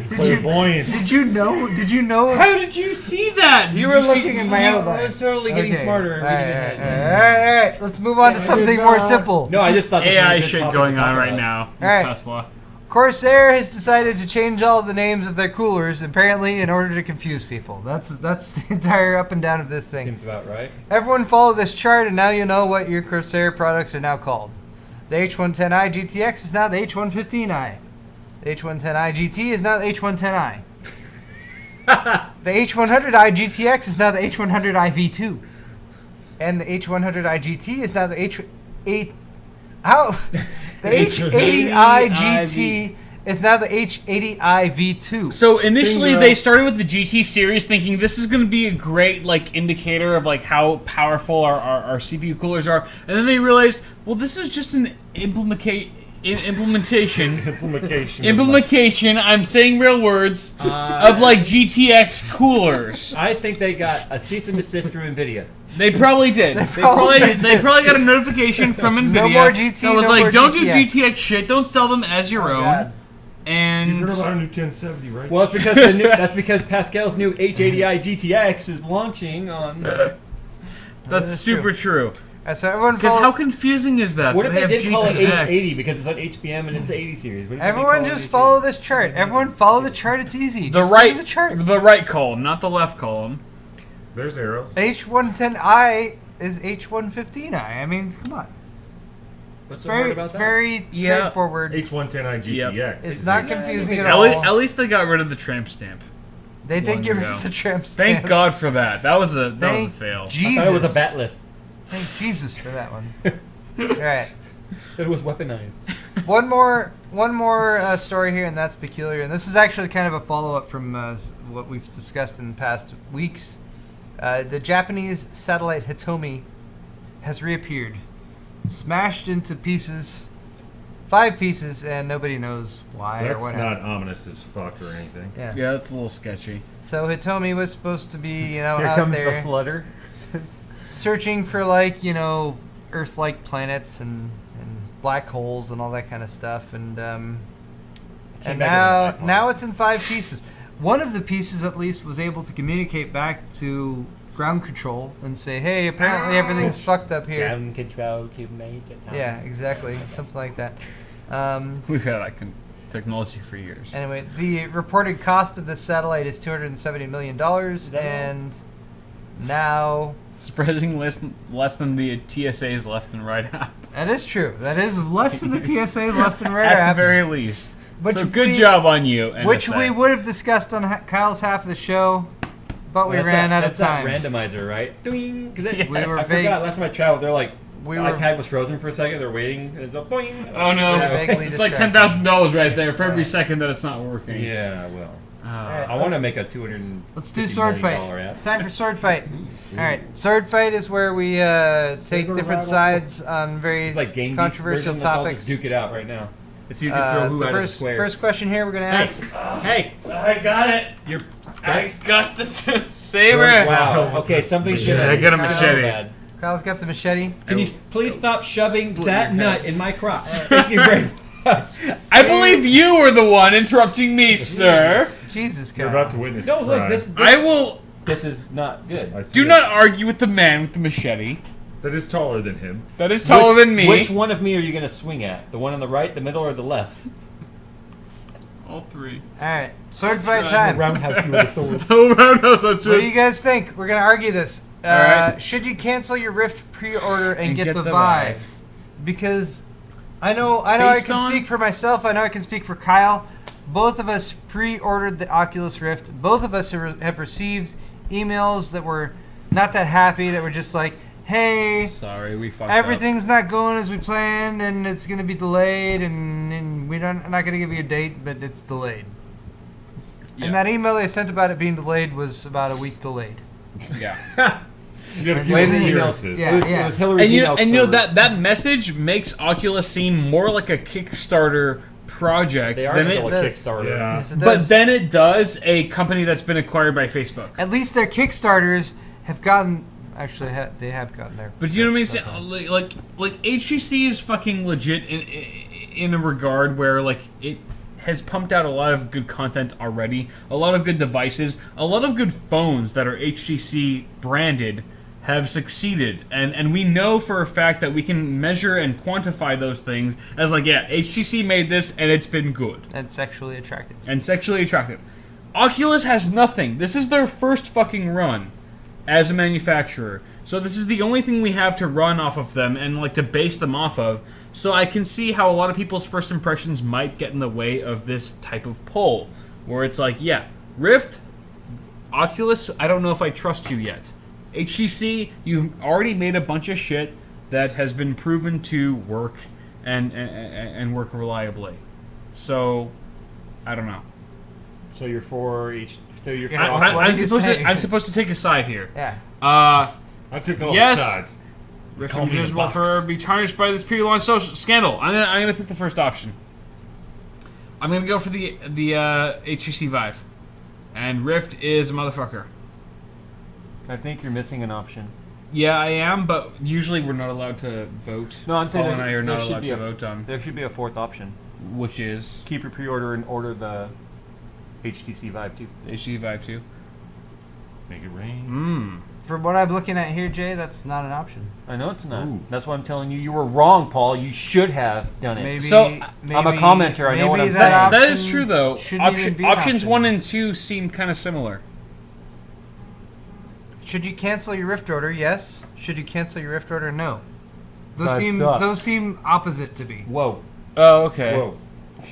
Clairvoyance. Did you know? Did you know? How did you see that? You Did were see- looking at my I elbow. was totally getting Okay. smarter and reading All ahead. right. Let's move on to something more simple. No, I just thought this was a AI good shit topic going to talk on right about. now with All right. Tesla. Corsair has decided to change all the names of their coolers, apparently in order to confuse people. That's the entire up and down of this thing. Seems about right. Everyone follow this chart, and now you know what your Corsair products are now called. The H110i GTX is now the H115i. The H110i GT is now the H110i. The H100i GTX is now the H100i V2. And the H100i GT is now the The H80i GT is now the H80i V2. So initially Bingo. they started with the GT series thinking this is going to be a great like indicator of like how powerful our CPU coolers are. And then they realized, well, this is just an implementation. I'm saying real words of like GTX coolers. I think they got a cease and desist from Nvidia. They probably did. They probably got a notification from Nvidia No more GT, that was no like, more don't GTX. do GTX shit. Don't sell them as your own. God. And You've heard about our new 1070, right? Well, it's because that's because Pascal's new H80i GTX is launching on. that's is super true. So everyone Because follow, how confusing is that? What if they have did call it GTX? H80 because it's on HBM and it's the 80 series? What if they everyone call it just H80? follow this chart. Everyone follow the chart. It's easy. The Just look right, at the chart. the right column, not the left column. There's arrows. H110i is H115i. I mean, come on. What's so hard about It's that? very Yeah. straightforward. H110i GTX. It's not confusing at At, all. at least they got rid of the tramp stamp. They did long get rid ago. of the tramp stamp. Thank God for that. That was a Thank fail. Jesus. I thought it was a bat lift. Thank Jesus for that one. All right. That it was weaponized. One more story here, and that's peculiar. And this is actually kind of a follow-up from what we've discussed in past weeks. The Japanese satellite Hitomi has reappeared, smashed into pieces, 5 pieces, and nobody knows why or That's what not happened. ominous as fuck or anything. Yeah. Yeah, that's a little sketchy. So Hitomi was supposed to be, Here out comes there the slutter. searching for Earth-like planets and black holes and all that kind of stuff, and back now with a it's in 5 pieces. One of the pieces, at least, was able to communicate back to ground control and say, "Hey, apparently everything's fucked up here." Ground control to major town. Yeah, exactly, something like that. We've had that technology for years. Anyway, the reported cost of this satellite is $270 million, that all? and now Surprisingly less than the TSA's left and right app. that is true. That is less than the TSA's left and right At app. the very least. Which So good we- job on you. Which NSA. we would have discussed on Kyle's half of the show, but we ran out of time. That's that randomizer, right? Doing. Because Yes. We were I vague- forgot. Last time I traveled, they're like, We the were iPad was frozen for a second. They're waiting. And it's a boing. Oh no! We're vaguely It's like distracted. $10,000 right there for every Right. second that it's not working. Yeah, well. Alright, I want to let's- make a $200. Let's do sword fight. It's time for sword fight. All right, sword fight is where we take different sides on very It's like game controversial version, let's all topics. just duke it out right now. Let's see who can throw who The out of the first square. first question here we're gonna Hey, ask. hey, I got it. you're. I got the saber. Wow. Okay, something should. I got a machete. Kyle's got the machete. Can you please stop shoving Split that your nut head. in my crotch? Thank you very much. I believe you were the one interrupting me, sir. Jesus, Kyle. You're about to witness No, look, crime. this I will. this is not good. I see Do it. not argue with the man with the machete. That is taller than him. That is taller than me. Which one of me are you going to swing at? The one on the right, the middle, or the left? All 3. All right, sword fight try. time. Roundhouse you with a sword. Oh, roundhouse, that's What do you guys think? We're gonna argue this. Alright. Should you cancel your Rift pre-order and get the the Vive? Vive. Because I know I Based can on- speak for myself. I know I can speak for Kyle. Both of us pre-ordered the Oculus Rift. Both of us have received emails that were not that happy. That were just like, "Hey, Sorry, we fucked everything's not going as we planned, and it's gonna be delayed, and I'm not gonna give you a date, but it's delayed." Yeah. And that email they sent about it being delayed was about a week delayed. up. Yeah. You got a few Wait a minute. appearances. Yeah. It was Hillary's And you email know server. that message makes Oculus seem more like a Kickstarter project They are than still it. a does. Kickstarter. Yeah. Yes, it But does. then it does a company that's been acquired by Facebook. At least their Kickstarters have gotten. Actually, they have gotten there. But you know what I mean? Like HTC is fucking legit in a regard where like it has pumped out a lot of good content already, a lot of good devices, a lot of good phones that are HTC branded have succeeded, and we know for a fact that we can measure and quantify those things as like, yeah, HTC made this and it's been good. And sexually attractive. And sexually attractive. Oculus has nothing. This is their first fucking run as a manufacturer. So this is the only thing we have to run off of them and like to base them off of. So I can see how a lot of people's first impressions might get in the way of this type of poll. Where it's like, yeah, Rift, Oculus, I don't know if I trust you yet. HTC, you've already made a bunch of shit that has been proven to work and work reliably. So, I don't know. So you're for each. So you're for I'm supposed to take a side here. Yeah. I took all Yes. sides. Rift Call me the will box. forever be tarnished by this pre-launch social scandal. I'm gonna pick the first option. I'm gonna go for the HTC Vive, and Rift is a motherfucker. I think you're missing an option. Yeah, I am, but usually we're not allowed to vote. No, I'm saying Paul and I are there not should allowed be to a- vote on, There should be a fourth option. which is Keep your pre-order and order the HTC Vive too. HTC Vive 2. Make it rain. From what I'm looking at here, Jay, that's not an option. I know it's not. Ooh. That's why I'm telling you. You were wrong, Paul. You should have done it. Maybe. So, I'm a commenter, I know what maybe I'm that saying. That is option true, though. shouldn't even be an Options option. 1 and 2 seem kind of similar. Should you cancel your Rift order? Yes. Should you cancel your Rift order? No. That Those seem opposite to me. Whoa. Oh, okay. Whoa.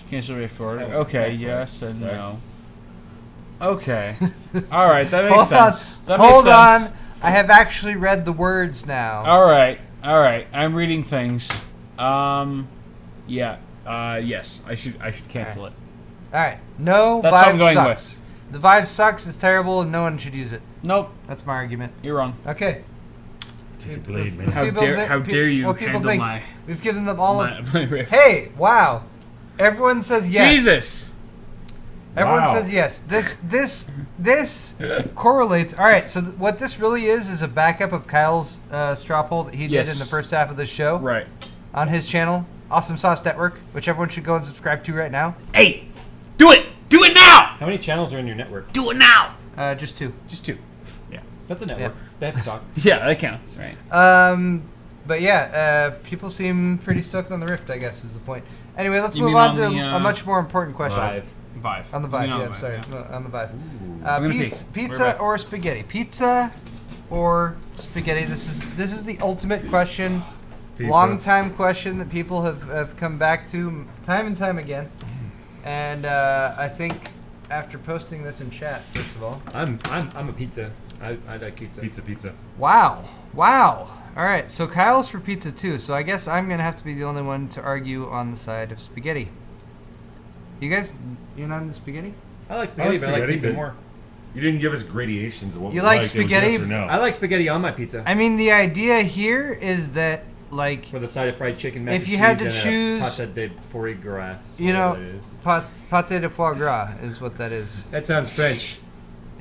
Cancel Rift order. That was Okay, exactly yes and right. no. Okay. All right, that makes Hold sense. That Hold makes sense. on. I have actually read the words now. All right. I'm reading things. Yeah. Yes. I should cancel it. All right. No, That's what Vive I'm going sucks. The Vive sucks. It's terrible, and no one should use it. Nope. That's my argument. You're wrong. Okay. Take a blade, Let's man. see How what dare they- you what people handle think. my We've given them all of. my Rift? Hey! Wow. Everyone says yes. Jesus. Everyone Wow. says yes. This correlates. All right. So what this really is a backup of Kyle's straw poll that he did Yes. in the first half of the show Right. on his channel, Awesome Sauce Network, which everyone should go and subscribe to right now. Hey, do it! Do it now! How many channels are in your network? Do it now! Just 2. Just 2. Yeah. That's a network. They have to talk. Yeah, that counts, right? But yeah, people seem pretty stoked on the Rift, I guess, is the point. Anyway, let's You move mean on on to the, a much more important question. Vive. On the You Vive, mean yeah, on I'm the sorry. Vive, No, on the Vive. I'm gonna Pizza, pee. We're pizza back. or spaghetti? Pizza or spaghetti? This is the ultimate question. Pizza. Long time question that people have come back to time and time again. And I think after posting this in chat, first of all. I'm a pizza. I like pizza. Pizza. Wow. All right, so Kyle's for pizza too. So I guess I'm gonna have to be the only one to argue on the side of spaghetti. You guys, you're not into spaghetti? I like spaghetti, but I like spaghetti, pizza but- more. You didn't give us gradations of what You we like liked. It was spaghetti? yes or no. I like spaghetti on my pizza. I mean, the idea here is that, like, With a side of fried chicken, mac If and you had cheese, to and choose- a pâté de foie gras. you know, whatever it is. pâté de foie gras is what that is. That sounds French.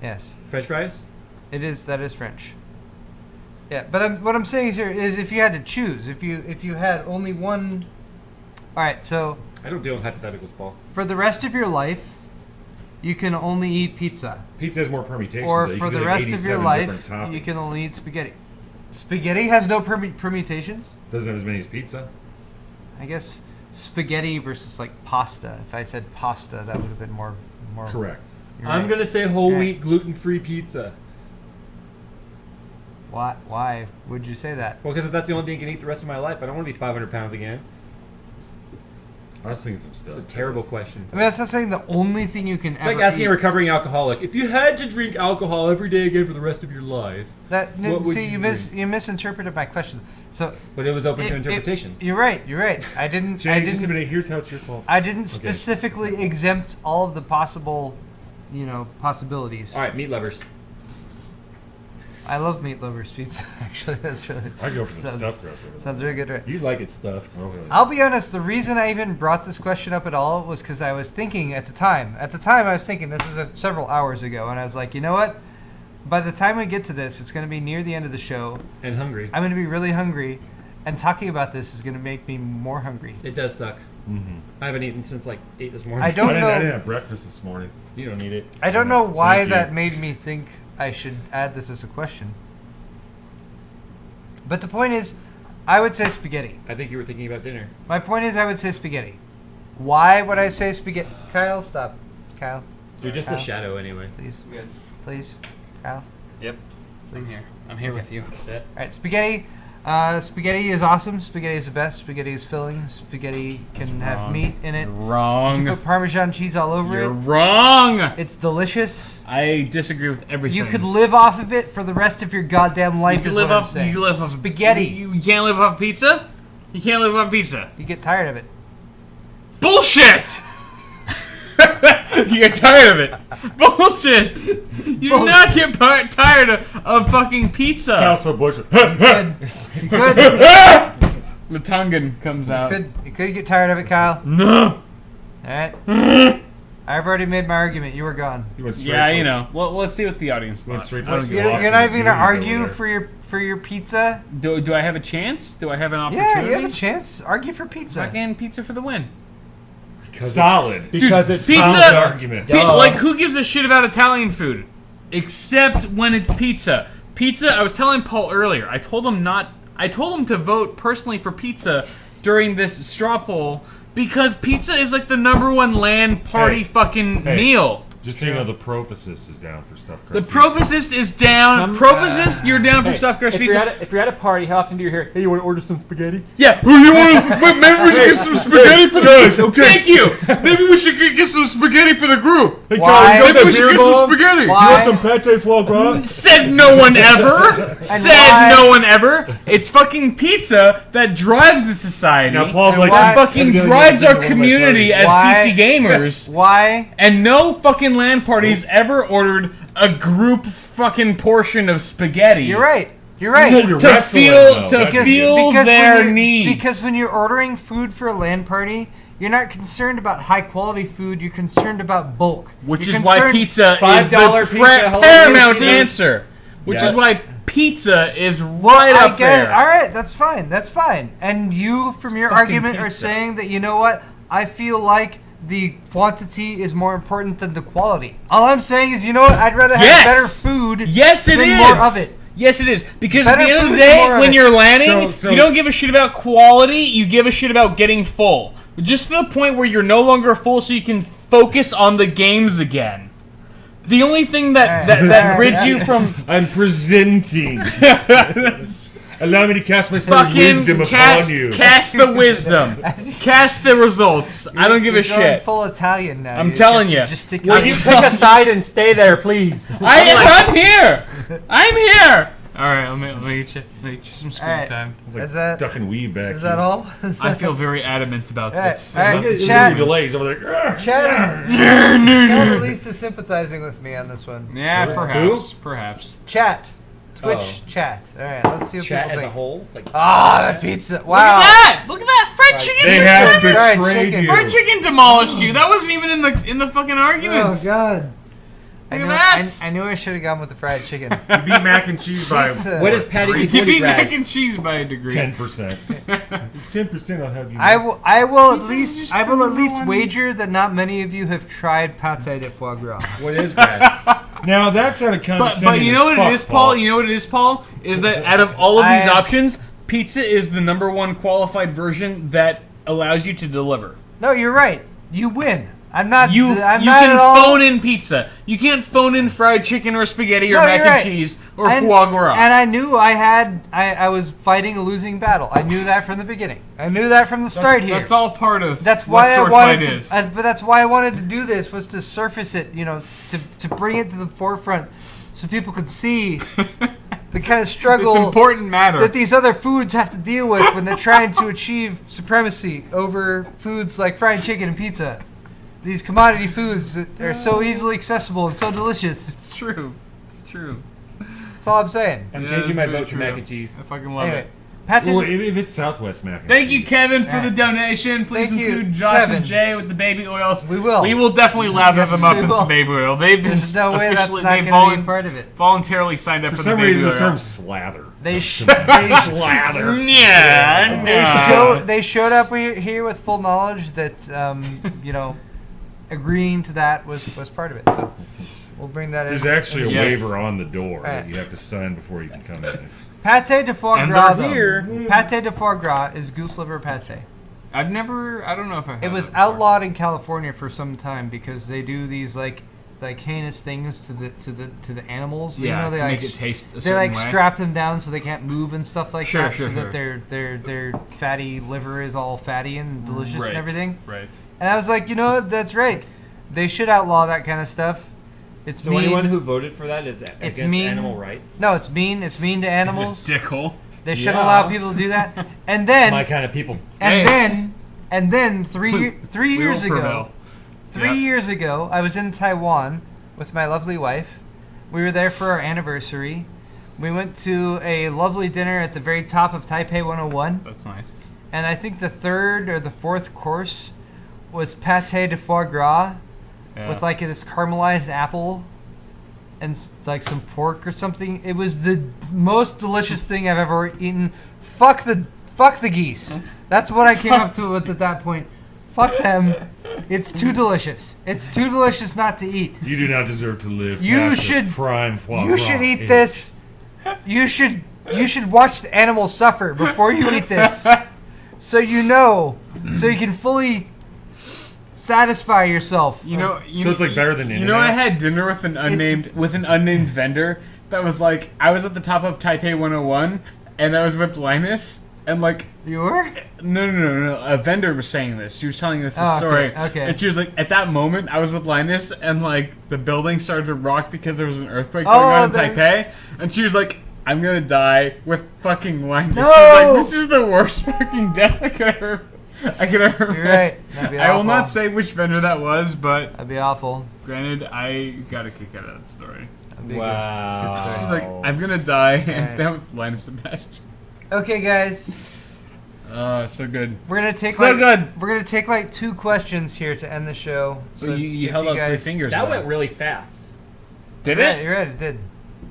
Yes, French fries? it is. That is French. Yeah, but what I'm saying here is, if you had to choose, if you had only one. All right, so I don't deal with hypotheticals, Paul. for the rest of your life, you can only eat pizza. Pizza has more permutations. Or though. You for can the do rest of your 87 life, different you can toppings. only eat spaghetti. Spaghetti has no permutations? Doesn't have as many as pizza. I guess spaghetti versus like pasta. If I said pasta, that would have been more. Correct. You're I'm right. gonna say whole Yeah. wheat gluten-free pizza. Why would you say that? Well, because if that's the only thing I can eat the rest of my life, I don't want to be 500 pounds again. I was thinking some stuff. It's a terrible question. I mean, that's not saying the only thing you can It's ever like asking eat. a recovering alcoholic, if you had to drink alcohol every day again for the rest of your life. That What would see, you you misinterpreted my question. So But it was open to it- interpretation. you're right. I didn't. Jay, just a minute. Here's how it's your fault. I didn't specifically exempt all of the possible, possibilities. All right, meat lovers. I love meat lovers pizza. Actually, that's really I go for the sounds- stuffed crust. over sounds really good. Right? You like it stuffed. there. Okay. I'll be honest. The reason I even brought this question up at all was because I was thinking at the time. At the time, I was thinking this was several hours ago, and I was like, you know what? By the time we get to this, it's going to be near the end of the show. And hungry. I'm going to be really hungry, and talking about this is going to make me more hungry. It does suck. Mm-hmm. I haven't eaten since like 8 this morning. I don't I didn't know. have breakfast this morning. You don't need it. I don't know why Thank you. that made me think I should add this as a question. But the point is, I would say spaghetti. I think you were thinking about dinner. My point is, I would say spaghetti. Why would I say spaghetti? Kyle, stop. Kyle, You're just Kyle. a shadow anyway. please. Good. Please. Kyle, Yep. I'm please. here. I'm here with you. All right, spaghetti. Spaghetti is awesome. Spaghetti is the best. Spaghetti is filling. Spaghetti can have wrong. meat in it. You're You wrong. put Parmesan cheese all over You're it. wrong. It's delicious. I disagree with everything. You could live off of it for the rest of your goddamn life. You can is live what I'm off. saying. You live off spaghetti. You can't live off pizza. You can't live off pizza. You get tired of it. Bullshit. You get tired of it. Bullshit. You do not get tired of fucking pizza. Castle Bush. You could. The Tongan comes out. You could get tired of it, Kyle. No. All right. I've already made my argument. You were gone. You went straight Yeah, to you know. Well, let's see what the audience Went thought. straight I don't to give a- Slovakia. You're not even gonna Beauties over argue there. for your pizza. Do I have a chance? Do I have an opportunity? Yeah, you have a chance. Argue for pizza. Fucking pizza for the win. Solid. Because Dude, it's pizza- Solid argument. Like, who gives a shit about Italian food? Except when it's pizza. Pizza, I was telling Paul earlier, I told him to vote personally for pizza during this straw poll because pizza is like the #1 LAN party Hey. meal. Just so you know, the Prophysist is down for stuffed The crust pizza. Prophysist is down. Prophysist, you're down for stuffed crust If pizza. you're at a party, how often do you hear, hey, you want to order some spaghetti? Yeah. You want? Maybe we should get some spaghetti for the Guys, group. okay. Thank you. Maybe we should get some spaghetti for the group. Hey, Why? Kyle, you got Maybe that we should beer get some bomb? spaghetti. Why? Do you want some pate foie gras? Said no one ever. Said why? no one ever. It's fucking pizza that drives the society. Now Paul's And like, why- that fucking I'm gonna drives go to our one of my community parties. as Why? PC gamers. Why? And no fucking LAN parties ever ordered a group fucking portion of spaghetti. You're right. You're right. So you're To wrestling, feel though. to Because- feel when their you're- needs. Because when you're ordering food for a LAN party, you're not concerned about high quality food. You're concerned about bulk. Which You're is why concerned- pizza is $5 the pizza, hello, paramount pizza. answer. Which Yeah. is why pizza is Well, right I up get it. there. All right, that's fine. That's fine. And you, from your fucking argument, are pizza. saying that, you know what? I feel like the quantity is more important than the quality. All I'm saying is, you know what? I'd rather have Yes. better food. Yes, it than is. more of it. Yes, it is. Because at Better the end of the food and more day, of when it. you're landing, So- you don't give a shit about quality. You give a shit about getting full. Just to the point where you're no longer full, so you can focus on the games again. The only thing that rids you from I'm presenting. Allow me to cast my spell of wisdom fucking cast, upon you. cast the wisdom, cast the results. I don't give a You're going shit. full Italian now. I'm telling You're ya. Just stick Will you pick a side and stay there, please? I'm here. I'm here. All right, let me get you some screen All right. time. It's like Is that- duck and weave back Is that all? I feel very adamant about All right, this. all right, About Look at this. Chat. the delays over there. Chad at least is sympathizing with me on this one. Yeah, perhaps. Chat. Twitch Oh. chat. All right, let's see what Chat people as a think. whole? Like, Ah, that pizza. Wow. Look at that! Look at that! Fried chicken! They took have seven- Fried betrayed chicken. you. Fried chicken demolished you. That wasn't even in the fucking Oh arguments. God. I Look knew, at that. I knew I should have gone with the fried chicken. You beat mac and cheese by Pizza. what is Patty You Before beat Grass? mac and cheese by a degree. 10%. It's 10%. I'll have you. I will at Pizza's least just I the will at number least one. wager that not many of you have tried pate de foie gras. What is grass? Now that's out of condescending. But you know as what it fuck, is, Paul? You know what it is, Paul? Is that out of all of I these have- options, pizza is the #1 qualified version that allows you to deliver. No, you're right. You win. I'm not. You I'm you not can at all. phone in pizza. You can't phone in fried chicken or spaghetti or No, mac you're and right. cheese or And- foie gras. And I knew I was fighting a losing battle. I knew that from the beginning. I knew that from the start here. That's all part of That's what why I sword wanted fight to. is. But that's why I wanted to do this, was to surface it. You know, to bring it to the forefront, so people could see the kind of It's struggle important matter. that these other foods have to deal with when they're trying to achieve supremacy over foods like fried chicken and pizza. These commodity foods that are so easily accessible and so delicious. It's true. It's true. That's all I'm saying. I'm Yeah, changing that's my very vote to true. mac and cheese. I fucking love Anyway, it. Patrick, Well, if it's Southwest mac and Thank you, cheese. Kevin, for the Alright. donation. Please Thank you, include Josh Kevin. and Jay with the baby oils. We will. We will definitely lather Yes, them up we in will. some baby oil. They've been there's no way that's officially not they going to be a part of it. voluntarily signed up For for some the baby reason, the oil. term slather. They Slather. Yeah, they showed up here with full knowledge that you know, agreeing to that was part of it. So We'll bring that in. There's actually a Yes. waiver on the door that Right. you have to sign before you can come in. It's Pâté de foie And gras, they're though. here. Pâté de foie gras is goose liver pâté. I don't know if I had It was that before. outlawed in California for some time because they do these like heinous things to the animals. Yeah, you know, they to like, make it taste a they certain like way. strap them down so they can't move and stuff like Sure, that, sure, so sure. that their fatty liver is all fatty and delicious Right, and everything. Right. And I was like, you know what? That's right. They should outlaw that kind of stuff. It's So mean. anyone who voted for that is against mean. animal rights. No, it's mean. It's mean to animals. He's a dickhole. They should Yeah. allow people to do that. And then, My kind of people. and then, three We years will ago, prevail. 3 Yeah. years ago, I was in Taiwan with my lovely wife. We were there for our anniversary. We went to a lovely dinner at the very top of Taipei 101, That's nice. and I think the third or the fourth course was pâté de foie gras Yeah. with like this caramelized apple and like some pork or something. It was the most delicious thing I've ever eaten. Fuck the geese. That's what I came up to with at that point. Fuck them. It's too delicious. It's too delicious not to eat. you do not deserve to live. You past the should- prime foie You gras should eat age. this. You should watch the animals suffer before you eat this. So you know, so you can fully satisfy yourself. You know, So it's like better than you know, I In-N-Out? had dinner with an unnamed vendor that was like, I was at the top of Taipei 101, and I was with Linus, and like, You were? no, a vendor was saying this. She was telling us Oh, a story, okay. and she was like, at that moment, I was with Linus, and like the building started to rock because there was an earthquake going on in Taipei, and she was like, I'm gonna die with fucking Linus. She was No! like, this is the worst fucking death I could ever. You're right. That'd be I will awful. not say which vendor that was, but That'd be awful. granted, I got a kick out of that story. That'd be good. Wow. That's a good She's story. like, I'm gonna die and Right. stand with Linus and Bastion. Okay, guys, So good. we're gonna take So good. we're gonna take like 2 questions here to end the show. So you if held up guys, 3 fingers. That though. went really fast. Did Yeah, it? you're right. It did.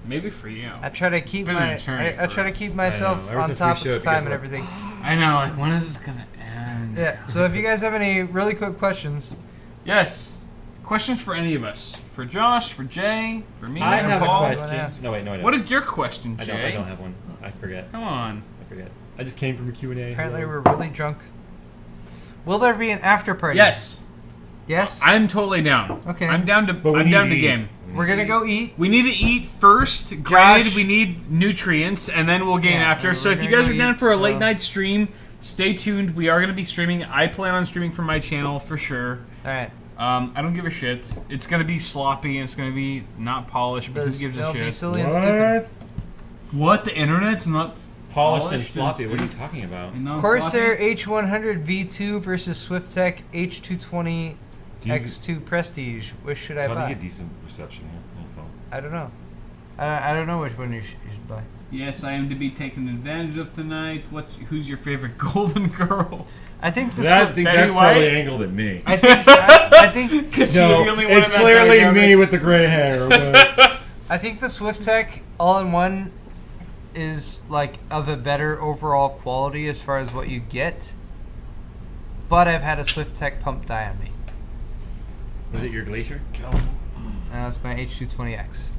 Maybe for you. I try to keep Been an my attorney I try to for- keep myself Ever on since top we of the showed, time guess and what? everything. I know. Like, when is this gonna end? Yeah. So if you guys have any really quick questions, Yes. Questions for any of us? For Josh? For Jay? For me? I for have a Paul? question. ask? No, wait, no, I don't. What is your question, I Jay? don't have one. I forget. Come on. I forget. I just came from a Q&A. apparently Hello. we're really drunk. Will there be an after party? Yes. Yes. I'm totally down. Okay. I'm down to. But we I'm need down to to eat. game. We're gonna go eat. We need to eat first. Granted, we need nutrients, and then we'll game Yeah, after. So we're if you gonna guys go are down eat, for a so- late night stream, stay tuned. We are going to be streaming. I plan on streaming from my channel for sure. All right. I don't give a shit. It's going to be sloppy, and it's going to be not polished, but who gives a It'll be shit? silly and stupid. What? The internet's not Polished and sloppy. What are you stupid. talking about? And not Corsair sloppy? H100 V2 versus SwiftTech H220 Do you, X2 Prestige. Which should I how do you buy? get decent reception here on the phone? I don't know. I don't know which one you should buy. Yes, I am to be taken advantage of tonight. Who's your favorite golden girl? I think the I Swift. think Betty that's White? probably angled at me. I think Because No, you're the only one it's in that clearly demographic. me with the gray hair. But I think the SwiftTech all-in-one is like of a better overall quality as far as what you get. But I've had a SwiftTech pump die on me. Was it your Glacier? And that's my H220X.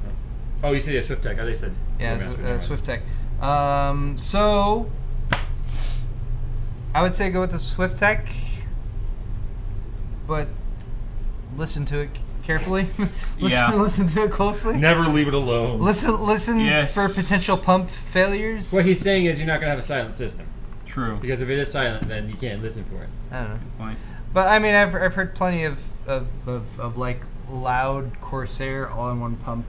Oh, you said yeah, SwiftTech. Oh, they said. Yeah, Master. SwiftTech. So I would say go with the SwiftTech, but listen to it carefully. Yeah. Listen to it closely. never leave it alone. Listen Yes. for potential pump failures. What he's saying is you're not gonna have a silent system True. because if it is silent, then you can't listen for it. I don't know. Point. But I mean, I've heard plenty of like loud Corsair all-in-one pump.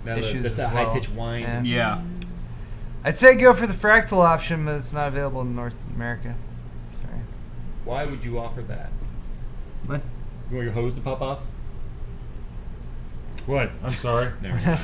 Now Issues that's as a well. high pitched whine. Yeah. Yeah. I'd say go for the fractal option, but it's not available in North America. Sorry. Why would you offer that? What? You want your hose to pop off? What? I'm sorry. Never mind.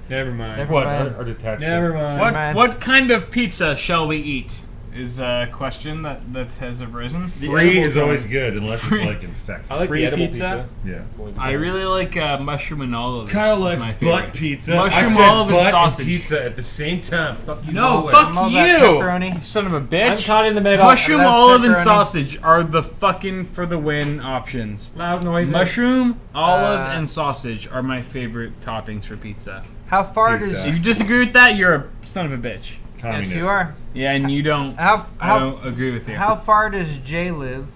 Never mind. Never What? mind. Our detachment. Never mind. What man. what kind of pizza shall we eat? is a question that has arisen. Free is always good unless it's like infected. I like Free the edible pizza? Yeah. I really like mushroom and olive. Kyle It's likes my butt favorite. pizza. Mushroom, I said olive, and butt sausage. pizza at the same time. Fuck you. No, both. fuck I'm all you, about pepperoni. you son of a I'm bitch. caught in the middle. Mushroom, That's olive, and pepperoni. sausage are the fucking for the win options. Loud noises. Mushroom, olive, Uh, and sausage are my favorite toppings for pizza. How far Pizza. does If you disagree with that, you're a son of a bitch. yes, you Communist. are. Yeah, and you don't. I How don't agree with you. how far does Jay live?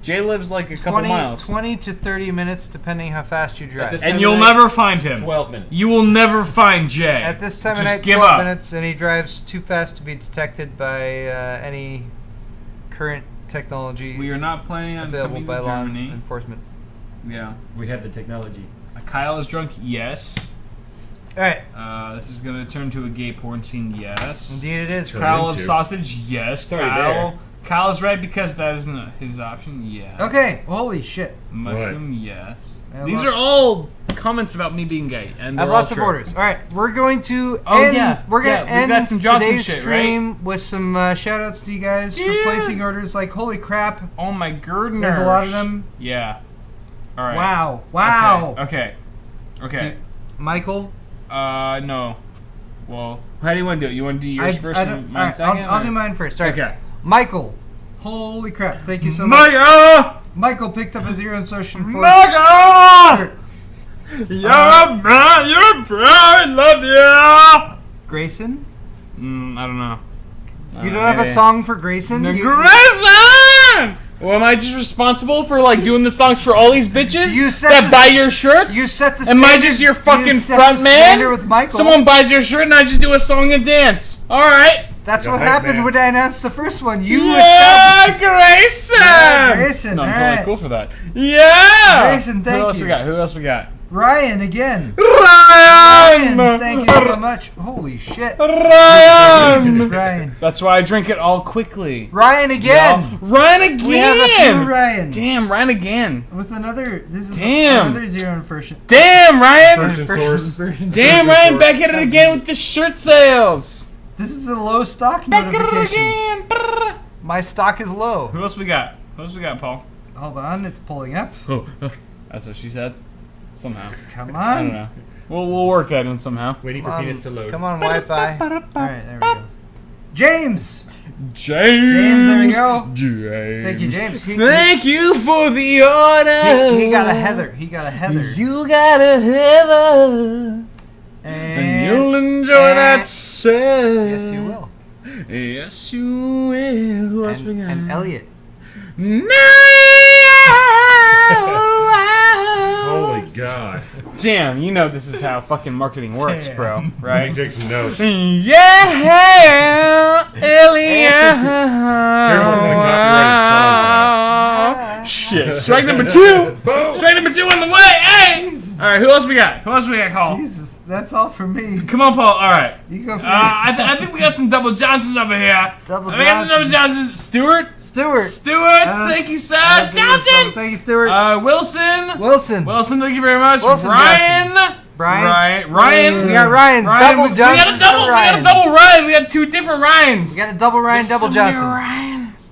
Jay lives like a couple 20, miles, 20 to 30 minutes, depending how fast you drive. this and time you'll of night, never find him. 12 minutes. You will never find Jay. At this time of Just night, give 12 up. minutes, and he drives too fast to be detected by any current technology We are not planning on available coming by to law Germany. enforcement. Yeah. We have the technology. Kyle is drunk. Yes. All right, This is gonna turn to a gay porn scene. Yes. indeed it is. Turn Kyle into. of sausage. Yes. already Kyle. Kyle is right because that isn't his option. Yeah. Okay, holy shit. Mushroom. Yes. I have These lots- are all comments about me being gay, and I have they're all lots of true. orders. All right, we're going to Oh, end. yeah. We're going Yeah, to we got end some Johnson today's shit, stream with some shout outs to you guys for Yeah. placing orders. Like, holy crap, Oh my goodness. there's a lot of them. Yeah. All right. Wow, wow. Okay. Okay. Michael, No. Well, how do you want to do it? You want to do yours first I and don't, mine all right, second? I'll do mine first. All right. Okay. Michael, holy crap, thank you so much. Mega! Michael picked up a zero insertion for Mega! You're I love you! Grayson. I don't know. You don't have a song for Grayson? You- Grayson! Well, am I just responsible for like doing the songs for all these bitches You set that the- buy your shirts? You set the Am I standard- just your you fucking set front the man? standard with Michael. Someone buys your shirt and I just do a song and dance. All right. That's The what hype happened man. when I announced the first one. You Yeah, established. Grayson. Yeah, Grayson, No, I'm all totally right. cool for that. Yeah. Grayson, thank Who else you. we got? Who else we got? Ryan again. Ryan. Ryan, thank you so much. Holy shit. Ryan. Jesus, Ryan. That's why I drink it all quickly. Ryan again. Ryan again. We have a few Ryans. Damn, Ryan again. With another, this is Damn. another zero inversion. Damn, Ryan. First and source. Damn, Ryan, back at it again with the shirt sales. This is a low stock Back at it notification. again. Brrr. My stock is low. Who else we got? Who else we got, Paul? Hold on, it's pulling up. Oh, that's what she said. Somehow. Come I don't on. know. We'll work that in somehow. Waiting for penis to load. Come on, Wi-Fi. All right, there we go. James. James. There we go. James. Thank you, James. Thank you for the order. He got a Heather. He got a Heather. You got a Heather. And you'll enjoy that set. Yes, you will. Yes, you will. Who else we got? And Elliot. Holy God. Damn, you know this is how fucking marketing works, bro. Right? Take some notes. Yeah, Elliot. Careful, it's in a copyrighted song, Shit. Strike number 2. Strike number 2 on the way. Hey. All right. Who else we got? Who else we got, Cole? Jesus, that's all for me. Come on, Paul. All right. You go for I think we got some double Johnsons over here. Double We got some double Johnsons. Stewart. Stewart. Thank you, sir. Johnson. Thank you, Stewart. Wilson. Wilson. Wilson, thank you very much. Wilson Ryan. Brian. Ryan. We got Ryan's. Double we got Johnson's a double. for We Ryan. got a double Ryan. We got 2 different Ryans. We got a double Ryan, There's double so many Johnson. Ryans.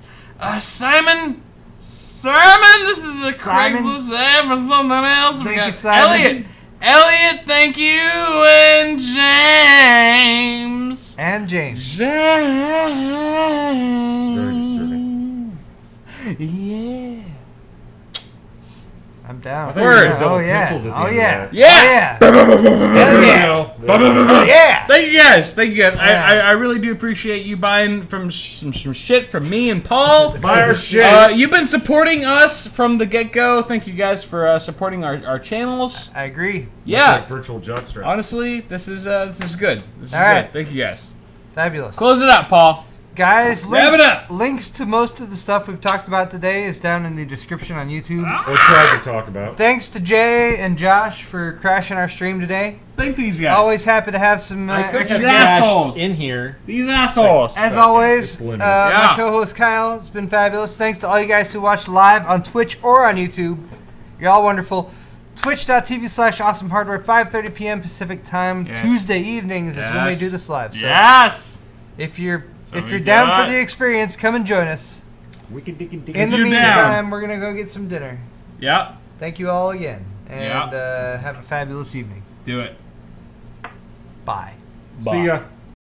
Simon. This is a Simon. Craigslist ad for something else. We Thank got you, Simon. Elliot, thank you, and James. And James. Very disturbing. Yeah. I'm down. thought you were Word. gonna double Oh yeah. pistols at the Oh end yeah. of that. Yeah. Oh yeah. Yeah. Thank you guys. Yeah. I really do appreciate you buying some shit from me and Paul. Buy our shit. You've been supporting us from the get-go. Thank you guys for supporting our channels. I agree. Yeah. Like virtual jockstrap. Honestly, this is good. This is All good. right. Thank you guys. Fabulous. Close it up, Paul. Guys, Wrap it up. links to most of the stuff we've talked about today is down in the description on YouTube. Or tried to talk about. Thanks to Jay and Josh for crashing our stream today. Thank these guys. Always happy to have some I could extra have guests. assholes. dashed in here. These assholes. As always, It's limited. my Yeah. co-host Kyle, it's been fabulous. Thanks to all you guys who watched live on Twitch or on YouTube. You're all wonderful. Twitch.tv/awesomehardware, 5:30 p.m. Pacific time. Yes. Tuesday evenings is when we Yes. do this live. So Yes. if you're if you're down for the experience, come and join us. In the you're meantime, we're gonna go get some dinner. Yep. Thank you all again, and Yep. have a fabulous evening. Do it. Bye. See ya.